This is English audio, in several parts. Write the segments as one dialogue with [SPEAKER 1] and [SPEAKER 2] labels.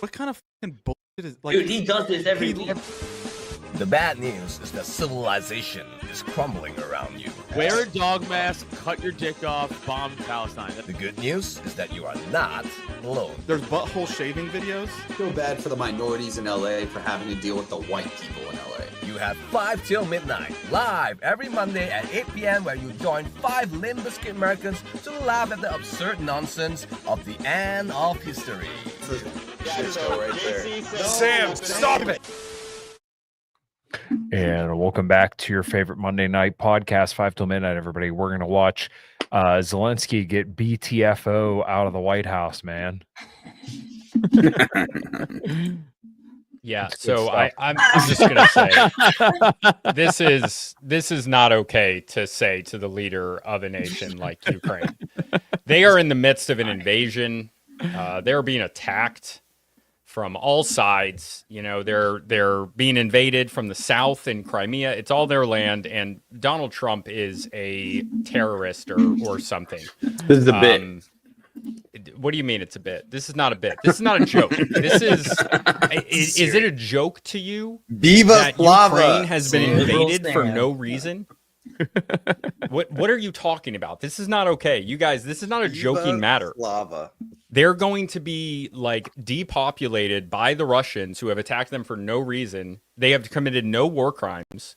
[SPEAKER 1] What kind of fucking bullshit is like?
[SPEAKER 2] Dude, he does this every week.
[SPEAKER 3] The bad news is that civilization is crumbling around you.
[SPEAKER 4] Wear a dog mask, cut your dick off, bomb Palestine.
[SPEAKER 3] The good news is that you are not alone.
[SPEAKER 1] There's butthole shaving videos.
[SPEAKER 5] Feel bad for the minorities in LA for having to deal with the white people in LA.
[SPEAKER 3] You have 5 till midnight, live every Monday at 8 p.m. where you join 5 Limp Bizkit Americans to laugh at the absurd nonsense of the end of history.
[SPEAKER 5] Shit show right there.
[SPEAKER 3] Sam, stop it!
[SPEAKER 6] And welcome back to your favorite Monday night podcast, 5 till midnight, everybody. We're going to watch Zelensky get BTFO out of the White House, man.
[SPEAKER 7] Yeah, so I'm just going to say this is not okay to say to the leader of a nation like Ukraine. They are in the midst of an invasion. They're being attacked from all sides. You know, they're being invaded from the south in Crimea. It's all their land, and Donald Trump is a terrorist or something.
[SPEAKER 5] This is a bit.
[SPEAKER 7] What do you mean it's a bit? This is not a bit. This is not a joke. This is it a joke to you
[SPEAKER 5] Viva
[SPEAKER 7] that
[SPEAKER 5] Slava
[SPEAKER 7] Ukraine has been invaded for no reason? What are you talking about? This is not okay. You guys, this is not a joking matter.
[SPEAKER 5] Slava.
[SPEAKER 7] They're going to be like depopulated by the Russians who have attacked them for no reason. They have committed no war crimes.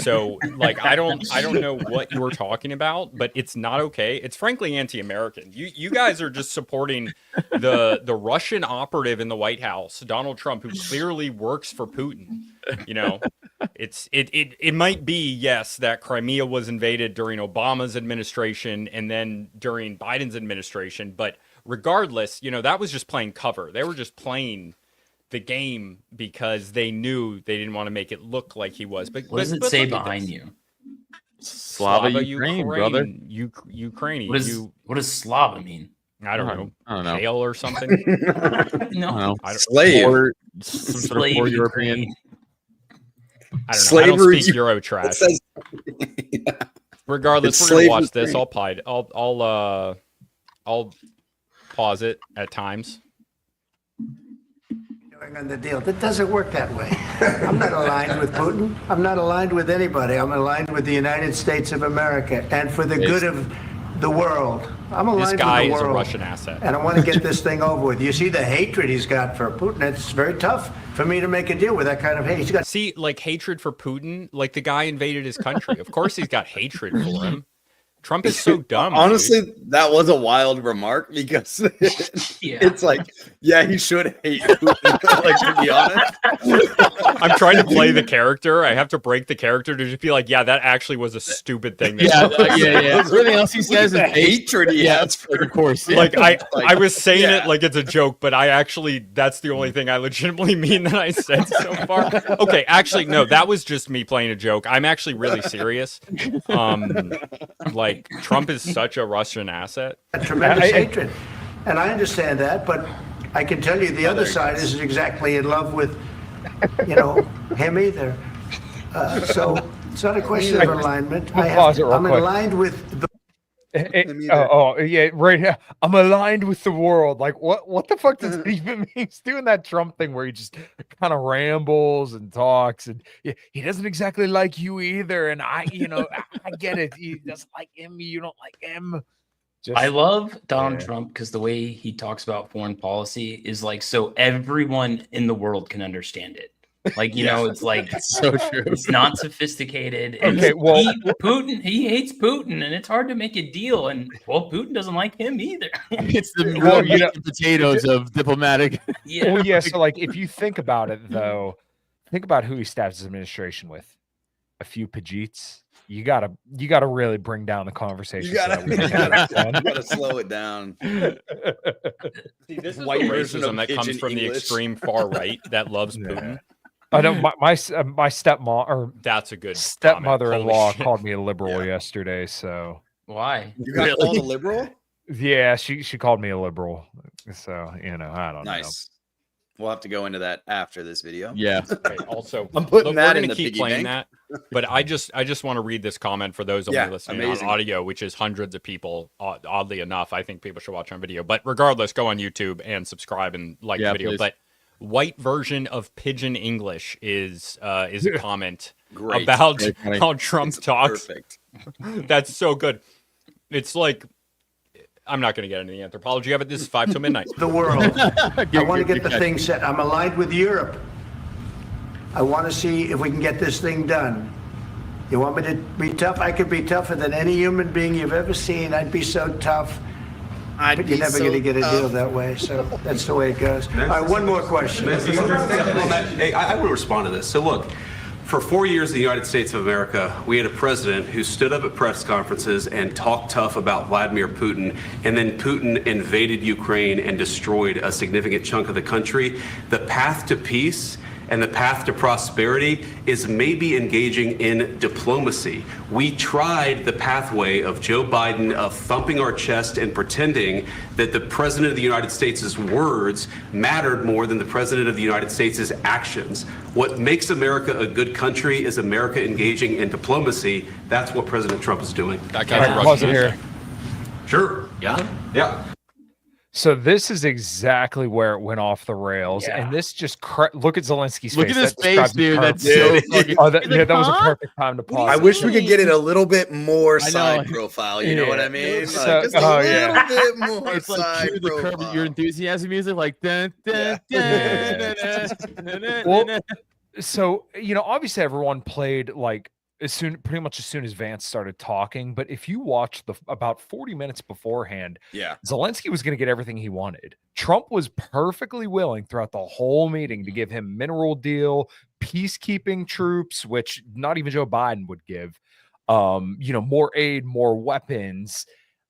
[SPEAKER 7] So like I don't know what you were talking about, but it's not okay. It's frankly anti-American. You guys are just supporting the Russian operative in the White House, Donald Trump, who clearly works for Putin. You know, it might be, yes, that Crimea was invaded during Obama's administration and then during Biden's administration, but regardless, you know, that was just playing cover. They were just playing the game because they knew they didn't want to make it look like he was. But
[SPEAKER 2] what does it say behind you?
[SPEAKER 4] Slava Ukraine, brother.
[SPEAKER 7] Ukrainian.
[SPEAKER 2] What does Slava mean?
[SPEAKER 7] I don't know.
[SPEAKER 4] I don't know.
[SPEAKER 7] Hail or something?
[SPEAKER 2] No.
[SPEAKER 5] Slave.
[SPEAKER 4] Or some sort of poor European.
[SPEAKER 7] I don't know.
[SPEAKER 5] Slavery.
[SPEAKER 7] I don't speak Euro trash.
[SPEAKER 5] Says,
[SPEAKER 7] Regardless,
[SPEAKER 5] It's
[SPEAKER 7] we're gonna
[SPEAKER 5] slave
[SPEAKER 7] watch this.
[SPEAKER 5] Ukraine.
[SPEAKER 7] I'll pause it at times.
[SPEAKER 8] On the deal. That doesn't work that way. I'm not aligned with Putin. I'm not aligned with anybody. I'm aligned with the United States of America and for the good of the world. I'm aligned
[SPEAKER 7] This guy
[SPEAKER 8] with the
[SPEAKER 7] is a
[SPEAKER 8] world.
[SPEAKER 7] Russian asset.
[SPEAKER 8] And I want to get this thing over with. You see the hatred he's got for Putin. It's very tough for me to make a deal with that kind of hate. He's got
[SPEAKER 7] See, like hatred for Putin, like the guy invaded his country. Of course he's got hatred for him. Trump is so dumb.
[SPEAKER 5] honestly,
[SPEAKER 7] dude.
[SPEAKER 5] that was a wild remark because
[SPEAKER 2] Yeah.
[SPEAKER 5] it's like, yeah, he should hate Putin, like, to be honest.
[SPEAKER 7] I'm trying to play the character. I have to break the character to just be like, yeah, that actually was a stupid thing. that Trump said.
[SPEAKER 4] Yeah. Everything else he says is
[SPEAKER 5] Hatred he has for
[SPEAKER 4] of course. Yeah.
[SPEAKER 7] Like I was saying
[SPEAKER 5] yeah.
[SPEAKER 7] it like it's a joke, but I actually that's the only thing I legitimately mean that I said so far. Okay, actually no, that was just me playing a joke. I'm actually really serious. Like Trump is such a Russian asset.
[SPEAKER 8] tremendous hatred. And I understand that, but I can tell you the other side isn't exactly in love with, him either. So it's not a question of alignment. I'm aligned with the
[SPEAKER 6] yeah, right now I'm aligned with the world. Like what the fuck does it even mean? He's doing that Trump thing where he just kind of rambles and talks, and he doesn't exactly like you either. And I get it. He doesn't like him. You don't like him.
[SPEAKER 2] I love Donald Trump because the way he talks about foreign policy is like so everyone in the world can understand it. Like, it's like
[SPEAKER 4] so true.
[SPEAKER 2] It's not sophisticated.
[SPEAKER 6] Okay, well,
[SPEAKER 2] he hates Putin, and it's hard to make a deal. And Putin doesn't like him either.
[SPEAKER 4] It's the raw meat and potatoes of diplomatic.
[SPEAKER 2] Yeah.
[SPEAKER 6] Well, yeah. So, like, if you think about it, though, think about who he staffs his administration with. A few Pajeets. You gotta really bring down the conversation.
[SPEAKER 5] You gotta slow it down.
[SPEAKER 7] See, this is white racism that comes from the extreme far right that loves Putin.
[SPEAKER 6] I know my stepmom or
[SPEAKER 7] that's a good
[SPEAKER 6] stepmother-in-law called me a liberal yesterday. So
[SPEAKER 2] why?
[SPEAKER 5] You got called a liberal?
[SPEAKER 6] Yeah, she called me a liberal. So I don't know.
[SPEAKER 5] Nice. We'll have to go into that after this video.
[SPEAKER 4] Yeah.
[SPEAKER 7] Okay, also,
[SPEAKER 5] I'm putting that
[SPEAKER 7] we're
[SPEAKER 5] in
[SPEAKER 7] gonna
[SPEAKER 5] the
[SPEAKER 7] keep
[SPEAKER 5] piggy
[SPEAKER 7] playing
[SPEAKER 5] bank.
[SPEAKER 7] that. But I just want to read this comment for those only listening
[SPEAKER 5] amazing.
[SPEAKER 7] on audio, which is hundreds of people. Oddly enough, I think people should watch on video. But regardless, go on YouTube and subscribe and like the video.
[SPEAKER 4] Please.
[SPEAKER 7] But white version of Pigeon English is a comment
[SPEAKER 5] Great.
[SPEAKER 7] about
[SPEAKER 5] Very funny.
[SPEAKER 7] how Trump
[SPEAKER 5] It's
[SPEAKER 7] talks.
[SPEAKER 5] Perfect.
[SPEAKER 7] That's so good. It's like, I'm not going to get into the anthropology of it. This is 5 till midnight.
[SPEAKER 8] The world. I want to get the thing set. I'm aligned with Europe. I want to see if we can get this thing done. You want me to be tough? I could be tougher than any human being you've ever seen. I'd be so tough. But you're never going to get a deal that way. So that's the way it goes. All right, one more question.
[SPEAKER 9] Hey, I will respond to this. So look, for 4 years in the United States of America, we had a president who stood up at press conferences and talked tough about Vladimir Putin, and then Putin invaded Ukraine and destroyed a significant chunk of the country. The path to peace and the path to prosperity is maybe engaging in diplomacy. We tried the pathway of Joe Biden of thumping our chest and pretending that the President of the United States' words mattered more than the President of the United States' actions. What makes America a good country is America engaging in diplomacy. That's what President Trump is doing.
[SPEAKER 7] That
[SPEAKER 6] All right, pause it here.
[SPEAKER 9] Sure. Yeah. Yeah.
[SPEAKER 6] So this is exactly where it went off the rails, and this just look at Zelensky's
[SPEAKER 4] Look
[SPEAKER 6] face.
[SPEAKER 4] at his
[SPEAKER 6] That
[SPEAKER 4] face,
[SPEAKER 6] describes it
[SPEAKER 4] dude. That's
[SPEAKER 6] perfectly.
[SPEAKER 4] so fucking.
[SPEAKER 6] Oh, that,
[SPEAKER 4] He's
[SPEAKER 6] yeah,
[SPEAKER 4] like,
[SPEAKER 6] that was a
[SPEAKER 4] huh?
[SPEAKER 6] perfect time to pause.
[SPEAKER 5] I
[SPEAKER 6] it.
[SPEAKER 5] wish we could get it a little bit more
[SPEAKER 4] I know.
[SPEAKER 5] side profile. You know what I mean?
[SPEAKER 6] So-
[SPEAKER 5] Like, just a
[SPEAKER 6] oh,
[SPEAKER 5] little
[SPEAKER 6] yeah.
[SPEAKER 5] bit more
[SPEAKER 4] It's like
[SPEAKER 5] side
[SPEAKER 4] cue the Curb
[SPEAKER 5] profile.
[SPEAKER 4] Your Enthusiasm music, like dun, dun, dun, dun, dun, dun,
[SPEAKER 6] Well,
[SPEAKER 4] dun.
[SPEAKER 6] So, obviously everyone played like pretty much as soon as Vance started talking. But if you watch about 40 minutes beforehand,
[SPEAKER 5] Yeah.
[SPEAKER 6] Zelensky was going to get everything he wanted. Trump was perfectly willing throughout the whole meeting to give him mineral deal, peacekeeping troops, which not even Joe Biden would give, more aid, more weapons.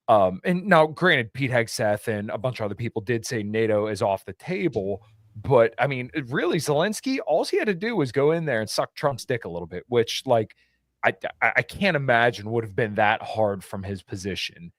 [SPEAKER 6] And now granted, Pete Hegseth and a bunch of other people did say NATO is off the table. But I mean, really, Zelensky, all he had to do was go in there and suck Trump's dick a little bit, which I can't imagine would have been that hard from his position.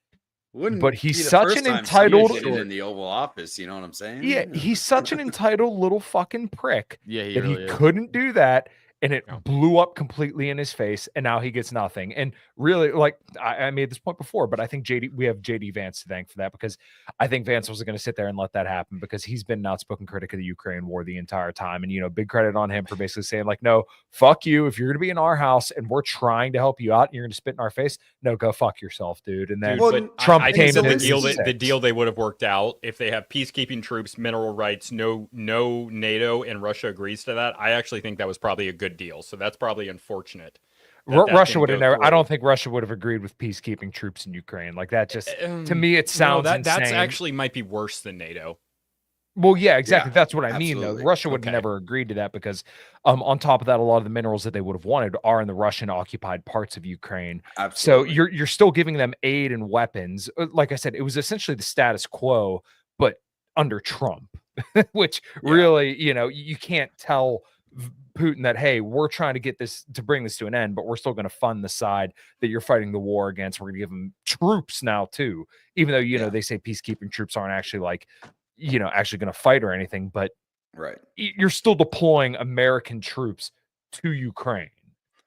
[SPEAKER 5] Wouldn't
[SPEAKER 6] But
[SPEAKER 5] be
[SPEAKER 6] he's
[SPEAKER 5] the
[SPEAKER 6] such
[SPEAKER 5] first
[SPEAKER 6] an
[SPEAKER 5] time
[SPEAKER 6] entitled-
[SPEAKER 5] someone did it in the Oval Office. You know what I'm saying?
[SPEAKER 6] Yeah, he's such an entitled little fucking prick
[SPEAKER 4] Yeah, he
[SPEAKER 6] that
[SPEAKER 4] really
[SPEAKER 6] he
[SPEAKER 4] is.
[SPEAKER 6] couldn't do that, and it
[SPEAKER 7] No.
[SPEAKER 6] blew up completely in his face, and now he gets nothing. And really, like I made this point before, but I think we have JD Vance to thank for that, because I think Vance wasn't going to sit there and let that happen, because he's been an outspoken critic of the Ukraine war the entire time. And big credit on him for basically saying, like, no, fuck you. If you're going to be in our house and we're trying to help you out and you're going to spit in our face, no, go fuck yourself, dude. And then
[SPEAKER 7] Dude,
[SPEAKER 5] Well,
[SPEAKER 7] but
[SPEAKER 6] Trump
[SPEAKER 7] I
[SPEAKER 6] came
[SPEAKER 7] think
[SPEAKER 6] in
[SPEAKER 7] the deal
[SPEAKER 6] and
[SPEAKER 7] the deal they would have worked out if they have peacekeeping troops, mineral rights, no NATO, and Russia agrees to that. I actually think that was probably a good deal. So that's probably unfortunate. that
[SPEAKER 6] Russia
[SPEAKER 7] didn't
[SPEAKER 6] would have
[SPEAKER 7] go
[SPEAKER 6] never. I
[SPEAKER 7] through.
[SPEAKER 6] don't think Russia would have agreed with peacekeeping troops in Ukraine. Like that, just to me, it sounds
[SPEAKER 7] that's
[SPEAKER 6] insane.
[SPEAKER 7] actually might be worse than NATO.
[SPEAKER 6] Well, yeah, exactly.
[SPEAKER 5] Yeah,
[SPEAKER 6] That's what I mean, though.
[SPEAKER 5] absolutely.
[SPEAKER 6] Russia would
[SPEAKER 7] Okay.
[SPEAKER 6] never agreed to that, because on top of that, a lot of the minerals that they would have wanted are in the Russian occupied parts of Ukraine. So
[SPEAKER 5] Absolutely.
[SPEAKER 6] you're still giving them aid and weapons. Like I said, it was essentially the status quo, but under Trump, which really, you can't tell Putin that, hey, we're trying to bring this to an end, but we're still going to fund the side that you're fighting the war against. We're going to give them troops now too, even though they say peacekeeping troops aren't actually actually going to fight or anything, but
[SPEAKER 5] Right.
[SPEAKER 6] you're still deploying American troops to Ukraine.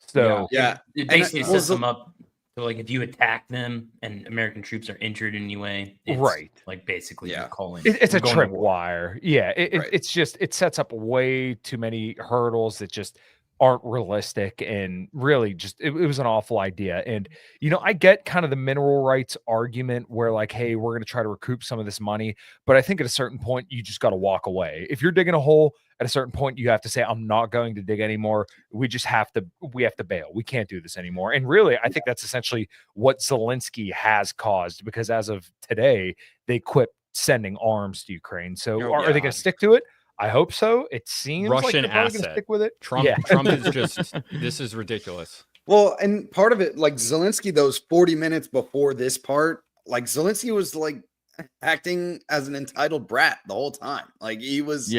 [SPEAKER 6] So
[SPEAKER 5] Yeah.
[SPEAKER 2] It
[SPEAKER 5] And
[SPEAKER 2] basically
[SPEAKER 5] it
[SPEAKER 2] sets
[SPEAKER 5] was a-
[SPEAKER 2] them up. So, like, if you attack them and American troops are injured in any way, it's
[SPEAKER 6] Right.
[SPEAKER 2] like basically
[SPEAKER 5] Yeah.
[SPEAKER 2] you're calling.
[SPEAKER 6] it's a
[SPEAKER 2] you're going to war.
[SPEAKER 6] tripwire. Yeah,
[SPEAKER 5] Right.
[SPEAKER 6] it's just it sets up way too many hurdles that just aren't realistic, and really just it was an awful idea. And I get kind of the mineral rights argument where, like, hey, we're going to try to recoup some of this money, but I think at a certain point you just got to walk away. If you're digging a hole, at a certain point you have to say, I'm not going to dig anymore. We have to bail. We can't do this anymore. And really, I think that's essentially what Zelensky has caused, because as of today, they quit sending arms to Ukraine. So
[SPEAKER 7] Oh,
[SPEAKER 6] are they going
[SPEAKER 7] God.
[SPEAKER 6] to stick to it? I hope so. It seems like
[SPEAKER 7] Russian
[SPEAKER 6] they're probably going to
[SPEAKER 7] asset.
[SPEAKER 6] stick with it.
[SPEAKER 7] Trump
[SPEAKER 6] Yeah.
[SPEAKER 7] Trump is just this is ridiculous.
[SPEAKER 5] Well, and part of it, like Zelensky, those 40 minutes before this part, like Zelensky was like acting as an entitled brat the whole time. Like he was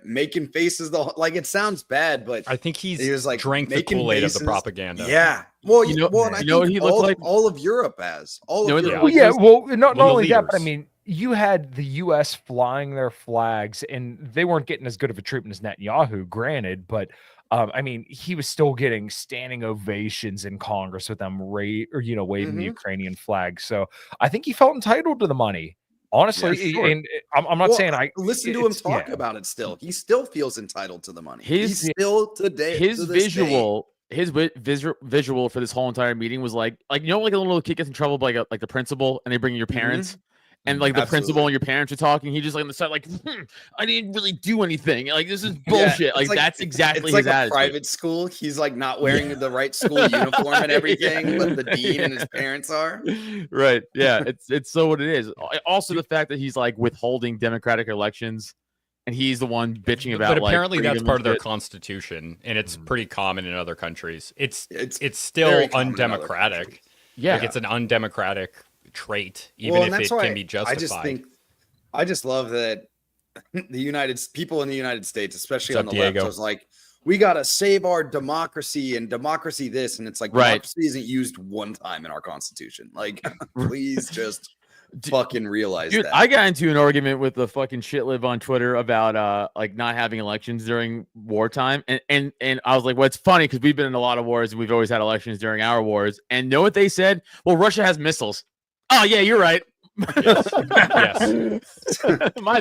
[SPEAKER 5] making faces like it sounds bad, but
[SPEAKER 7] I think he
[SPEAKER 5] was like
[SPEAKER 7] drank the
[SPEAKER 5] making
[SPEAKER 7] Kool-Aid of the
[SPEAKER 5] faces.
[SPEAKER 7] propaganda.
[SPEAKER 5] Yeah. Well,
[SPEAKER 4] You know-
[SPEAKER 5] and I
[SPEAKER 4] you know what
[SPEAKER 5] think
[SPEAKER 4] he looked like?
[SPEAKER 5] all of Europe has. All
[SPEAKER 4] You know
[SPEAKER 5] of
[SPEAKER 4] what he
[SPEAKER 5] Europe.
[SPEAKER 6] Well,
[SPEAKER 4] looked
[SPEAKER 6] yeah,
[SPEAKER 4] like?
[SPEAKER 6] well, not
[SPEAKER 7] the
[SPEAKER 6] only that, but I
[SPEAKER 7] leaders.
[SPEAKER 6] mean, you had the U.S. flying their flags, and they weren't getting as good of a treatment as Netanyahu, granted, but I mean, he was still getting standing ovations in Congress with them waving the
[SPEAKER 5] Mhm.
[SPEAKER 6] Ukrainian flag. So I think he felt entitled to the money. Honestly,
[SPEAKER 5] Yeah, sure.
[SPEAKER 6] and I'm not saying I
[SPEAKER 5] listen to him talk about it. Still, he still feels entitled to the money.
[SPEAKER 4] His-
[SPEAKER 5] He's still today.
[SPEAKER 4] his
[SPEAKER 5] to this
[SPEAKER 4] visual visual for this whole entire meeting was like you know, like a little kid gets in trouble by like the principal, and they bring your parents. And like the principal and your parents are talking, he just like on the side, like, I didn't really do anything. Like, this is bullshit.
[SPEAKER 5] Yeah,
[SPEAKER 4] like that's exactly
[SPEAKER 5] it's like
[SPEAKER 4] his
[SPEAKER 5] a
[SPEAKER 4] attitude.
[SPEAKER 5] private school. He's like not wearing the right school uniform and everything, but the dean and his parents are.
[SPEAKER 4] Right. Yeah. It's so what it is. Also, the fact that he's like withholding democratic elections, and he's the one bitching about.
[SPEAKER 7] But apparently,
[SPEAKER 4] like,
[SPEAKER 7] that's part of their
[SPEAKER 4] shit.
[SPEAKER 7] constitution, and it's pretty common in other countries. It's still
[SPEAKER 5] very common in other
[SPEAKER 7] undemocratic.
[SPEAKER 4] Yeah,
[SPEAKER 7] like it's an undemocratic trait, even if it can be justified.
[SPEAKER 5] I just love that the people in the United States, especially
[SPEAKER 7] What's
[SPEAKER 5] on
[SPEAKER 7] up,
[SPEAKER 5] the
[SPEAKER 7] Diego?
[SPEAKER 5] left, was like, we gotta save our democracy and democracy this, and it's like
[SPEAKER 4] Right.
[SPEAKER 5] democracy isn't used one time in our constitution. Like, please just fucking realize
[SPEAKER 4] Dude,
[SPEAKER 5] that.
[SPEAKER 4] I got into an argument with the fucking shitlib on Twitter about like not having elections during wartime, and I was like, well, it's funny because we've been in a lot of wars and we've always had elections during our wars, and know what they said? Well, Russia has missiles. Oh yeah, you're right.
[SPEAKER 7] Yes.
[SPEAKER 4] My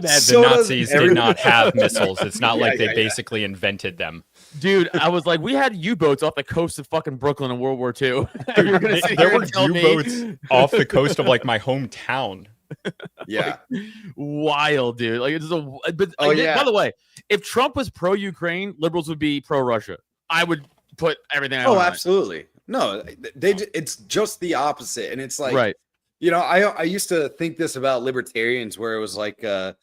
[SPEAKER 4] bad.
[SPEAKER 7] The Nazis did not have missiles. It's not like they basically invented them.
[SPEAKER 4] Dude, I was like, we had U-boats off the coast of fucking Brooklyn in World War II. You're gonna sit
[SPEAKER 7] There
[SPEAKER 4] here
[SPEAKER 7] were
[SPEAKER 4] and tell me-
[SPEAKER 7] U-boats off the coast of like my hometown.
[SPEAKER 5] Yeah.
[SPEAKER 4] Wild, dude. Like it's a but
[SPEAKER 5] Oh,
[SPEAKER 4] like,
[SPEAKER 5] yeah.
[SPEAKER 4] by the way, if Trump was pro-Ukraine, liberals would be pro-Russia. I would put everything I
[SPEAKER 5] Oh,
[SPEAKER 4] own on it.
[SPEAKER 5] absolutely. No, it's just the opposite. And it's like,
[SPEAKER 4] Right.
[SPEAKER 5] you know, I used to think this about libertarians where it was like to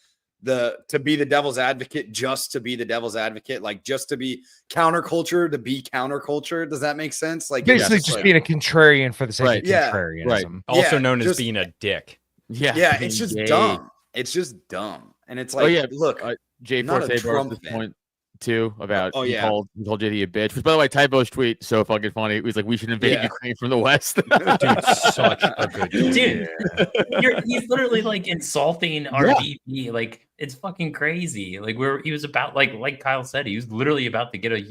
[SPEAKER 5] be the devil's advocate, just to be the devil's advocate, like just to be counterculture, to be counterculture. Does that make sense? Like
[SPEAKER 6] basically
[SPEAKER 5] it's
[SPEAKER 6] just
[SPEAKER 5] like-
[SPEAKER 6] being a contrarian for the sake
[SPEAKER 4] Right.
[SPEAKER 6] of
[SPEAKER 5] Yeah.
[SPEAKER 6] contrarianism.
[SPEAKER 4] Right.
[SPEAKER 7] Also
[SPEAKER 5] Yeah,
[SPEAKER 7] known as
[SPEAKER 5] just-
[SPEAKER 7] being a dick.
[SPEAKER 4] Yeah.
[SPEAKER 5] Yeah, it's just
[SPEAKER 4] Yay.
[SPEAKER 5] dumb. It's just dumb. And it's like,
[SPEAKER 4] Oh yeah,
[SPEAKER 5] look,
[SPEAKER 4] Jay
[SPEAKER 5] not a
[SPEAKER 4] Forte brought up
[SPEAKER 5] Trump
[SPEAKER 4] this
[SPEAKER 5] fan.
[SPEAKER 4] point too about
[SPEAKER 5] Oh,
[SPEAKER 4] he
[SPEAKER 5] yeah.
[SPEAKER 4] called JD a bitch. Which, by the way, Typo's tweet so fucking funny. He was like, "We should invade
[SPEAKER 5] Yeah.
[SPEAKER 4] Ukraine from the west."
[SPEAKER 7] Dude, such a good
[SPEAKER 2] Dude, he's literally like insulting our VP. Like it's fucking crazy. Like he was about like Kyle said, he was literally about to get a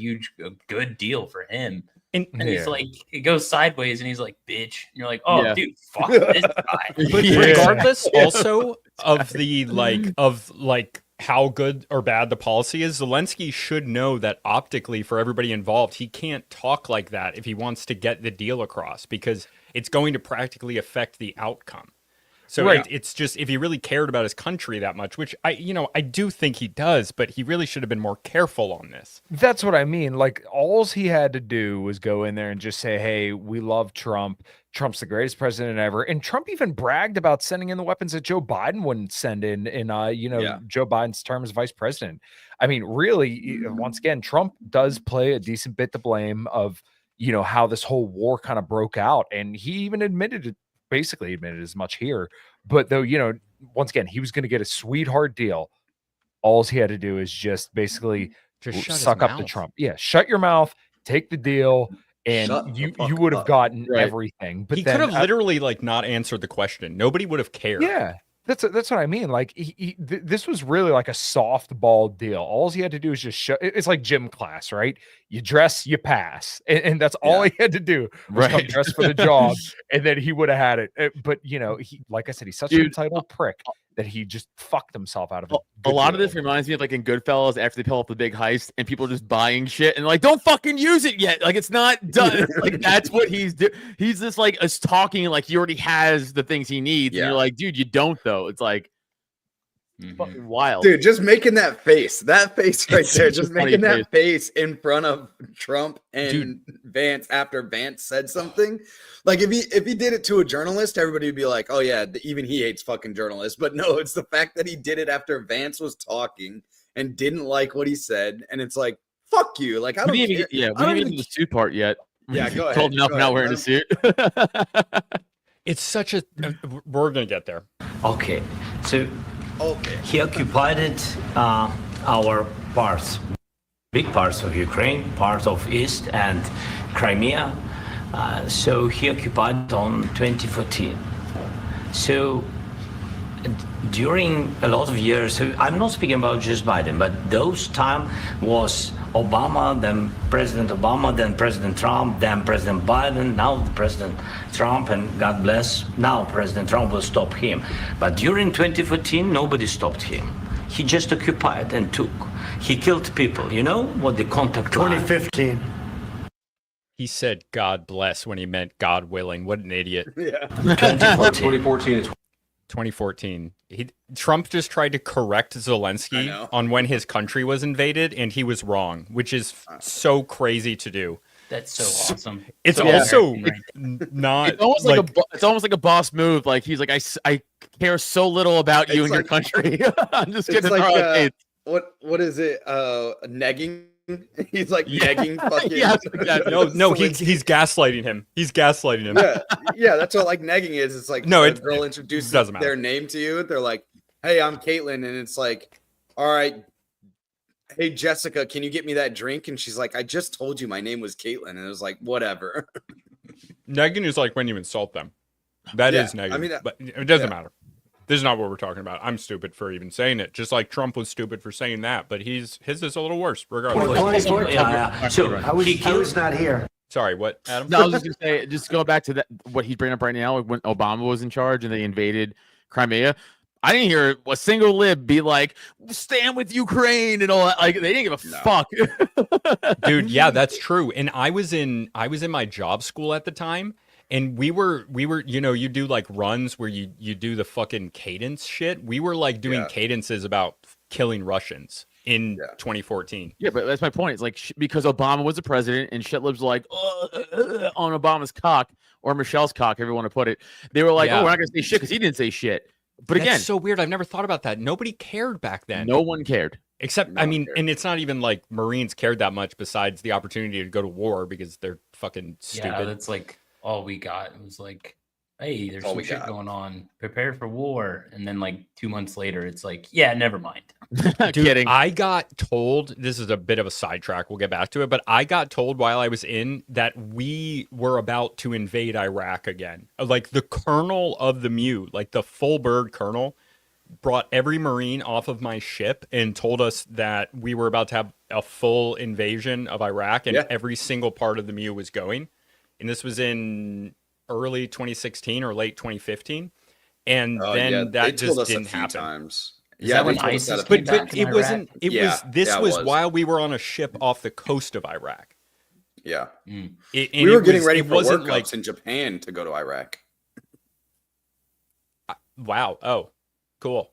[SPEAKER 2] good deal for him. And he's like, it goes sideways, and he's like, "Bitch," and you're like, "Oh,
[SPEAKER 4] Yeah.
[SPEAKER 2] dude, fuck this guy."
[SPEAKER 7] But regardless, also of the how good or bad the policy is, Zelensky should know that optically, for everybody involved, he can't talk like that if he wants to get the deal across, because it's going to practically affect the outcome. So
[SPEAKER 6] Right.
[SPEAKER 7] it's just, if he really cared about his country that much, which I do think he does, but he really should have been more careful on this.
[SPEAKER 6] That's what I mean. Like, all he had to do was go in there and just say, "Hey, we love Trump. Trump's the greatest president ever." And Trump even bragged about sending in the weapons that Joe Biden wouldn't send in Joe Biden's term as vice president. I mean, really, once again, Trump does play a decent bit to blame of, how this whole war kind of broke out. And he even basically admitted as much here. But though, once again, he was going to get a sweetheart deal. All he had to do is just basically
[SPEAKER 7] Just shut his
[SPEAKER 6] suck up to
[SPEAKER 7] mouth.
[SPEAKER 6] Trump. Yeah, shut your mouth, take the deal, and
[SPEAKER 5] Shut the
[SPEAKER 6] you
[SPEAKER 5] fuck
[SPEAKER 6] would have
[SPEAKER 5] up.
[SPEAKER 6] gotten
[SPEAKER 4] Right.
[SPEAKER 6] everything. But
[SPEAKER 7] He
[SPEAKER 6] then,
[SPEAKER 7] could have literally not answered the question. Nobody would have cared.
[SPEAKER 6] yeah, that's what I mean. Like this was really like a softball deal. All he had to do is just it's like gym class, right? You dress, you pass, and that's all he had to do. Was come
[SPEAKER 4] Right.
[SPEAKER 6] dress for the job, and then he would have had it. But he, like I said, he's such an
[SPEAKER 4] Dude,
[SPEAKER 6] entitled prick that he just fucked himself out of it.
[SPEAKER 4] A lot of this reminds me of like in Goodfellas after they pull off the big heist and people just buying shit and like, don't fucking use it yet. Like it's not done. Like that's what he's doing. He's just like us talking like he already has the things he needs.
[SPEAKER 5] Yeah.
[SPEAKER 4] And you're like, dude, you don't though. It's like fucking wild.
[SPEAKER 5] dude, just making that face right
[SPEAKER 4] It's
[SPEAKER 5] there,
[SPEAKER 4] such a
[SPEAKER 5] just
[SPEAKER 4] funny
[SPEAKER 5] making that face in front of Trump and
[SPEAKER 7] Dude.
[SPEAKER 5] Vance after Vance said something. Like if he did it to a journalist, everybody would be like, "Oh yeah, even he hates fucking journalists." But no, it's the fact that he did it after Vance was talking and didn't like what he said, and it's like, "Fuck you!" Like I don't
[SPEAKER 4] We
[SPEAKER 5] care.
[SPEAKER 4] didn't even,
[SPEAKER 5] I
[SPEAKER 4] we
[SPEAKER 5] don't
[SPEAKER 4] didn't
[SPEAKER 5] even
[SPEAKER 4] even get to the suit part yet.
[SPEAKER 5] Yeah, go ahead.
[SPEAKER 4] Told him
[SPEAKER 5] Go
[SPEAKER 4] not
[SPEAKER 5] ahead.
[SPEAKER 4] wearing a
[SPEAKER 5] Let
[SPEAKER 4] suit.
[SPEAKER 7] It's such a. We're gonna get there.
[SPEAKER 10] Okay, so
[SPEAKER 5] Okay.
[SPEAKER 10] he occupied our parts, big parts of Ukraine, part of East and Crimea. So he occupied on 2014. So during a lot of years, I'm not speaking about just Biden, but those time was Obama, then President Obama, then President Trump, then President Biden, now President Trump, and God bless, now President Trump will stop him. But during 2014, nobody stopped him. He just occupied and took. He killed people. You know what the contact line?
[SPEAKER 8] 2015.
[SPEAKER 7] He said God bless when he meant God willing. What an idiot.
[SPEAKER 5] Yeah.
[SPEAKER 9] 2014.
[SPEAKER 7] 2014. Trump just tried to correct Zelensky on when his country was invaded, and he was wrong, which is so crazy to do.
[SPEAKER 2] That's so awesome.
[SPEAKER 7] It's
[SPEAKER 2] so
[SPEAKER 7] also not.
[SPEAKER 4] It's almost like it's almost like a boss move. Like he's like, I care so little about you and your country. I'm just
[SPEAKER 5] It's
[SPEAKER 4] kidding.
[SPEAKER 5] like what is it? Negging. He's like negging fucking.
[SPEAKER 7] No, he's gaslighting him. He's gaslighting him.
[SPEAKER 5] Yeah, that's what like negging is. It's like
[SPEAKER 7] no,
[SPEAKER 5] a girl introduces their name to you. They're like, "Hey, I'm Caitlin," and it's like, "All right, hey Jessica, can you get me that drink?" And she's like, "I just told you my name was Caitlin," and it was like, "Whatever."
[SPEAKER 7] Negging is like when you insult them. That is negging. I mean, but it doesn't matter. This is not what we're talking about. I'm stupid for even saying it. Just like Trump was stupid for saying that, but his is a little worse, regardless.
[SPEAKER 10] So
[SPEAKER 8] I was not here.
[SPEAKER 7] Sorry, what, Adam?
[SPEAKER 4] No, I was just gonna say, just go back to that what he's bringing up right now, like when Obama was in charge and they invaded Crimea. I didn't hear a single lib be like, stand with Ukraine and all that. Like they didn't give a fuck.
[SPEAKER 7] Dude, yeah, that's true. And I was in my job school at the time. And we were, you know, you do like runs where you do the fucking cadence shit. We were like doing cadences about killing Russians in 2014.
[SPEAKER 4] Yeah, but that's my point. It's like because Obama was the president and shitlibs like on Obama's cock or Michelle's cock, however you want to put it. They were like, oh, we're not gonna say shit because he didn't say shit. But again,
[SPEAKER 7] that's so weird. I've never thought about that. Nobody cared back then.
[SPEAKER 4] No one cared.
[SPEAKER 7] Except, I mean, and it's not even like Marines cared that much besides the opportunity to go to war because they're fucking stupid.
[SPEAKER 2] Yeah, that's like all we got. It was like, hey, there's some shit going on. Prepare for war. And then like 2 months later, it's like, yeah, never mind.
[SPEAKER 7] Dude, kidding. I got told, this is a bit of a sidetrack, we'll get back to it, but I got told while I was in that we were about to invade Iraq again. Like the colonel of the MEU, like the full bird colonel, brought every Marine off of my ship and told us that we were about to have a full invasion of Iraq and every single part of the MEU was going. And this was in early 2016 or late 2015. And then that just didn't happen.
[SPEAKER 5] Times.
[SPEAKER 2] When ISIS
[SPEAKER 7] but it wasn't. This was while we were on a ship off the coast of Iraq.
[SPEAKER 5] Yeah,
[SPEAKER 7] we
[SPEAKER 5] were getting ready for workups in Japan to go to Iraq.
[SPEAKER 7] Wow. Oh, cool.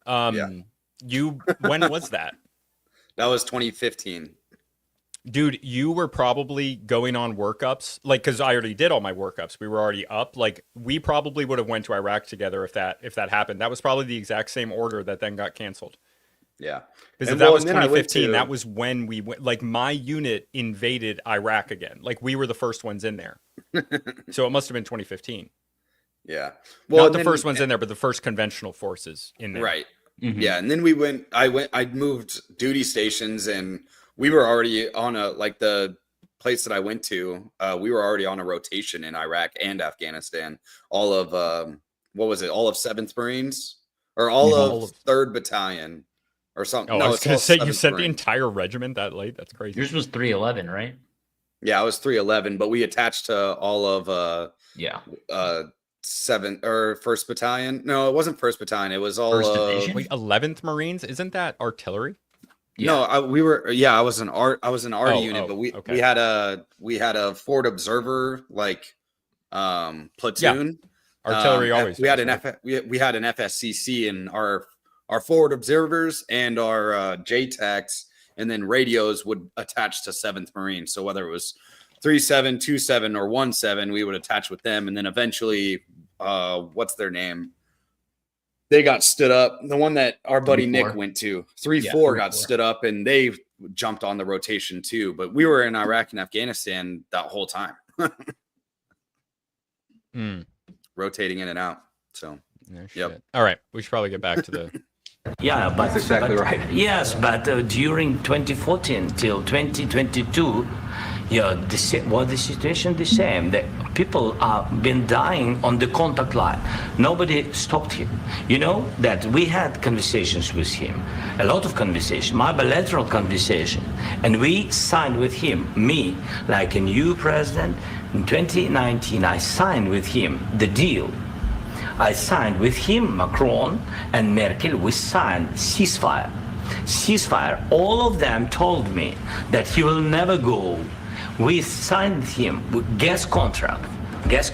[SPEAKER 7] When was that?
[SPEAKER 5] That was 2015.
[SPEAKER 7] Dude, you were probably going on workups, like, because I already did all my workups. We were already up. Like, we probably would have went to Iraq together if that happened. That was probably the exact same order that then got canceled.
[SPEAKER 5] Yeah,
[SPEAKER 7] because if that was 2015, that was when we went. Like, my unit invaded Iraq again. Like, we were the first ones in there. So it must have been 2015.
[SPEAKER 5] Yeah,
[SPEAKER 7] well, not the first ones in there, but the first conventional forces in there.
[SPEAKER 5] Right. Mm-hmm. Yeah, and then I moved duty stations and. We were already on the place that I went to. We were already on a rotation in Iraq and Afghanistan. All of what was it? All of 7th Marines or all of 3rd Battalion or something.
[SPEAKER 7] Oh,
[SPEAKER 5] no,
[SPEAKER 7] I was going to say you sent the entire regiment that late. That's crazy.
[SPEAKER 2] Yours was 311, right?
[SPEAKER 5] Yeah, I was 311, but we attached to all of 7th or 1st Battalion. No, it wasn't 1st Battalion. It was all
[SPEAKER 7] wait, 11th Marines. Isn't that artillery?
[SPEAKER 5] Yeah. No, I was an ART unit, but we had a forward observer platoon.
[SPEAKER 7] Artillery always.
[SPEAKER 5] We had an FSCC in our forward observers and our JTACs, and then radios would attach to 7th Marine. So whether it was 37, 27, or 17, we would attach with them, and then eventually, what's their name? They got stood up. The one that our buddy Nick went to, 3-4 got stood up, and they jumped on the rotation too. But we were in Iraq and Afghanistan that whole time, rotating in and out. So,
[SPEAKER 7] All right, we should probably get back to the.
[SPEAKER 10] Yeah, but
[SPEAKER 9] that's exactly right.
[SPEAKER 10] Yes, but during 2014 till 2022, the situation the same. People have been dying on the contact line. Nobody stopped him. You know that we had conversations with him, a lot of conversation, my bilateral conversation, and we signed with him, me, like a new president. In 2019, I signed with him the deal. I signed with him, Macron and Merkel, we signed ceasefire. Ceasefire, all of them told me that he will never go. We signed with him with gas contract. Yes,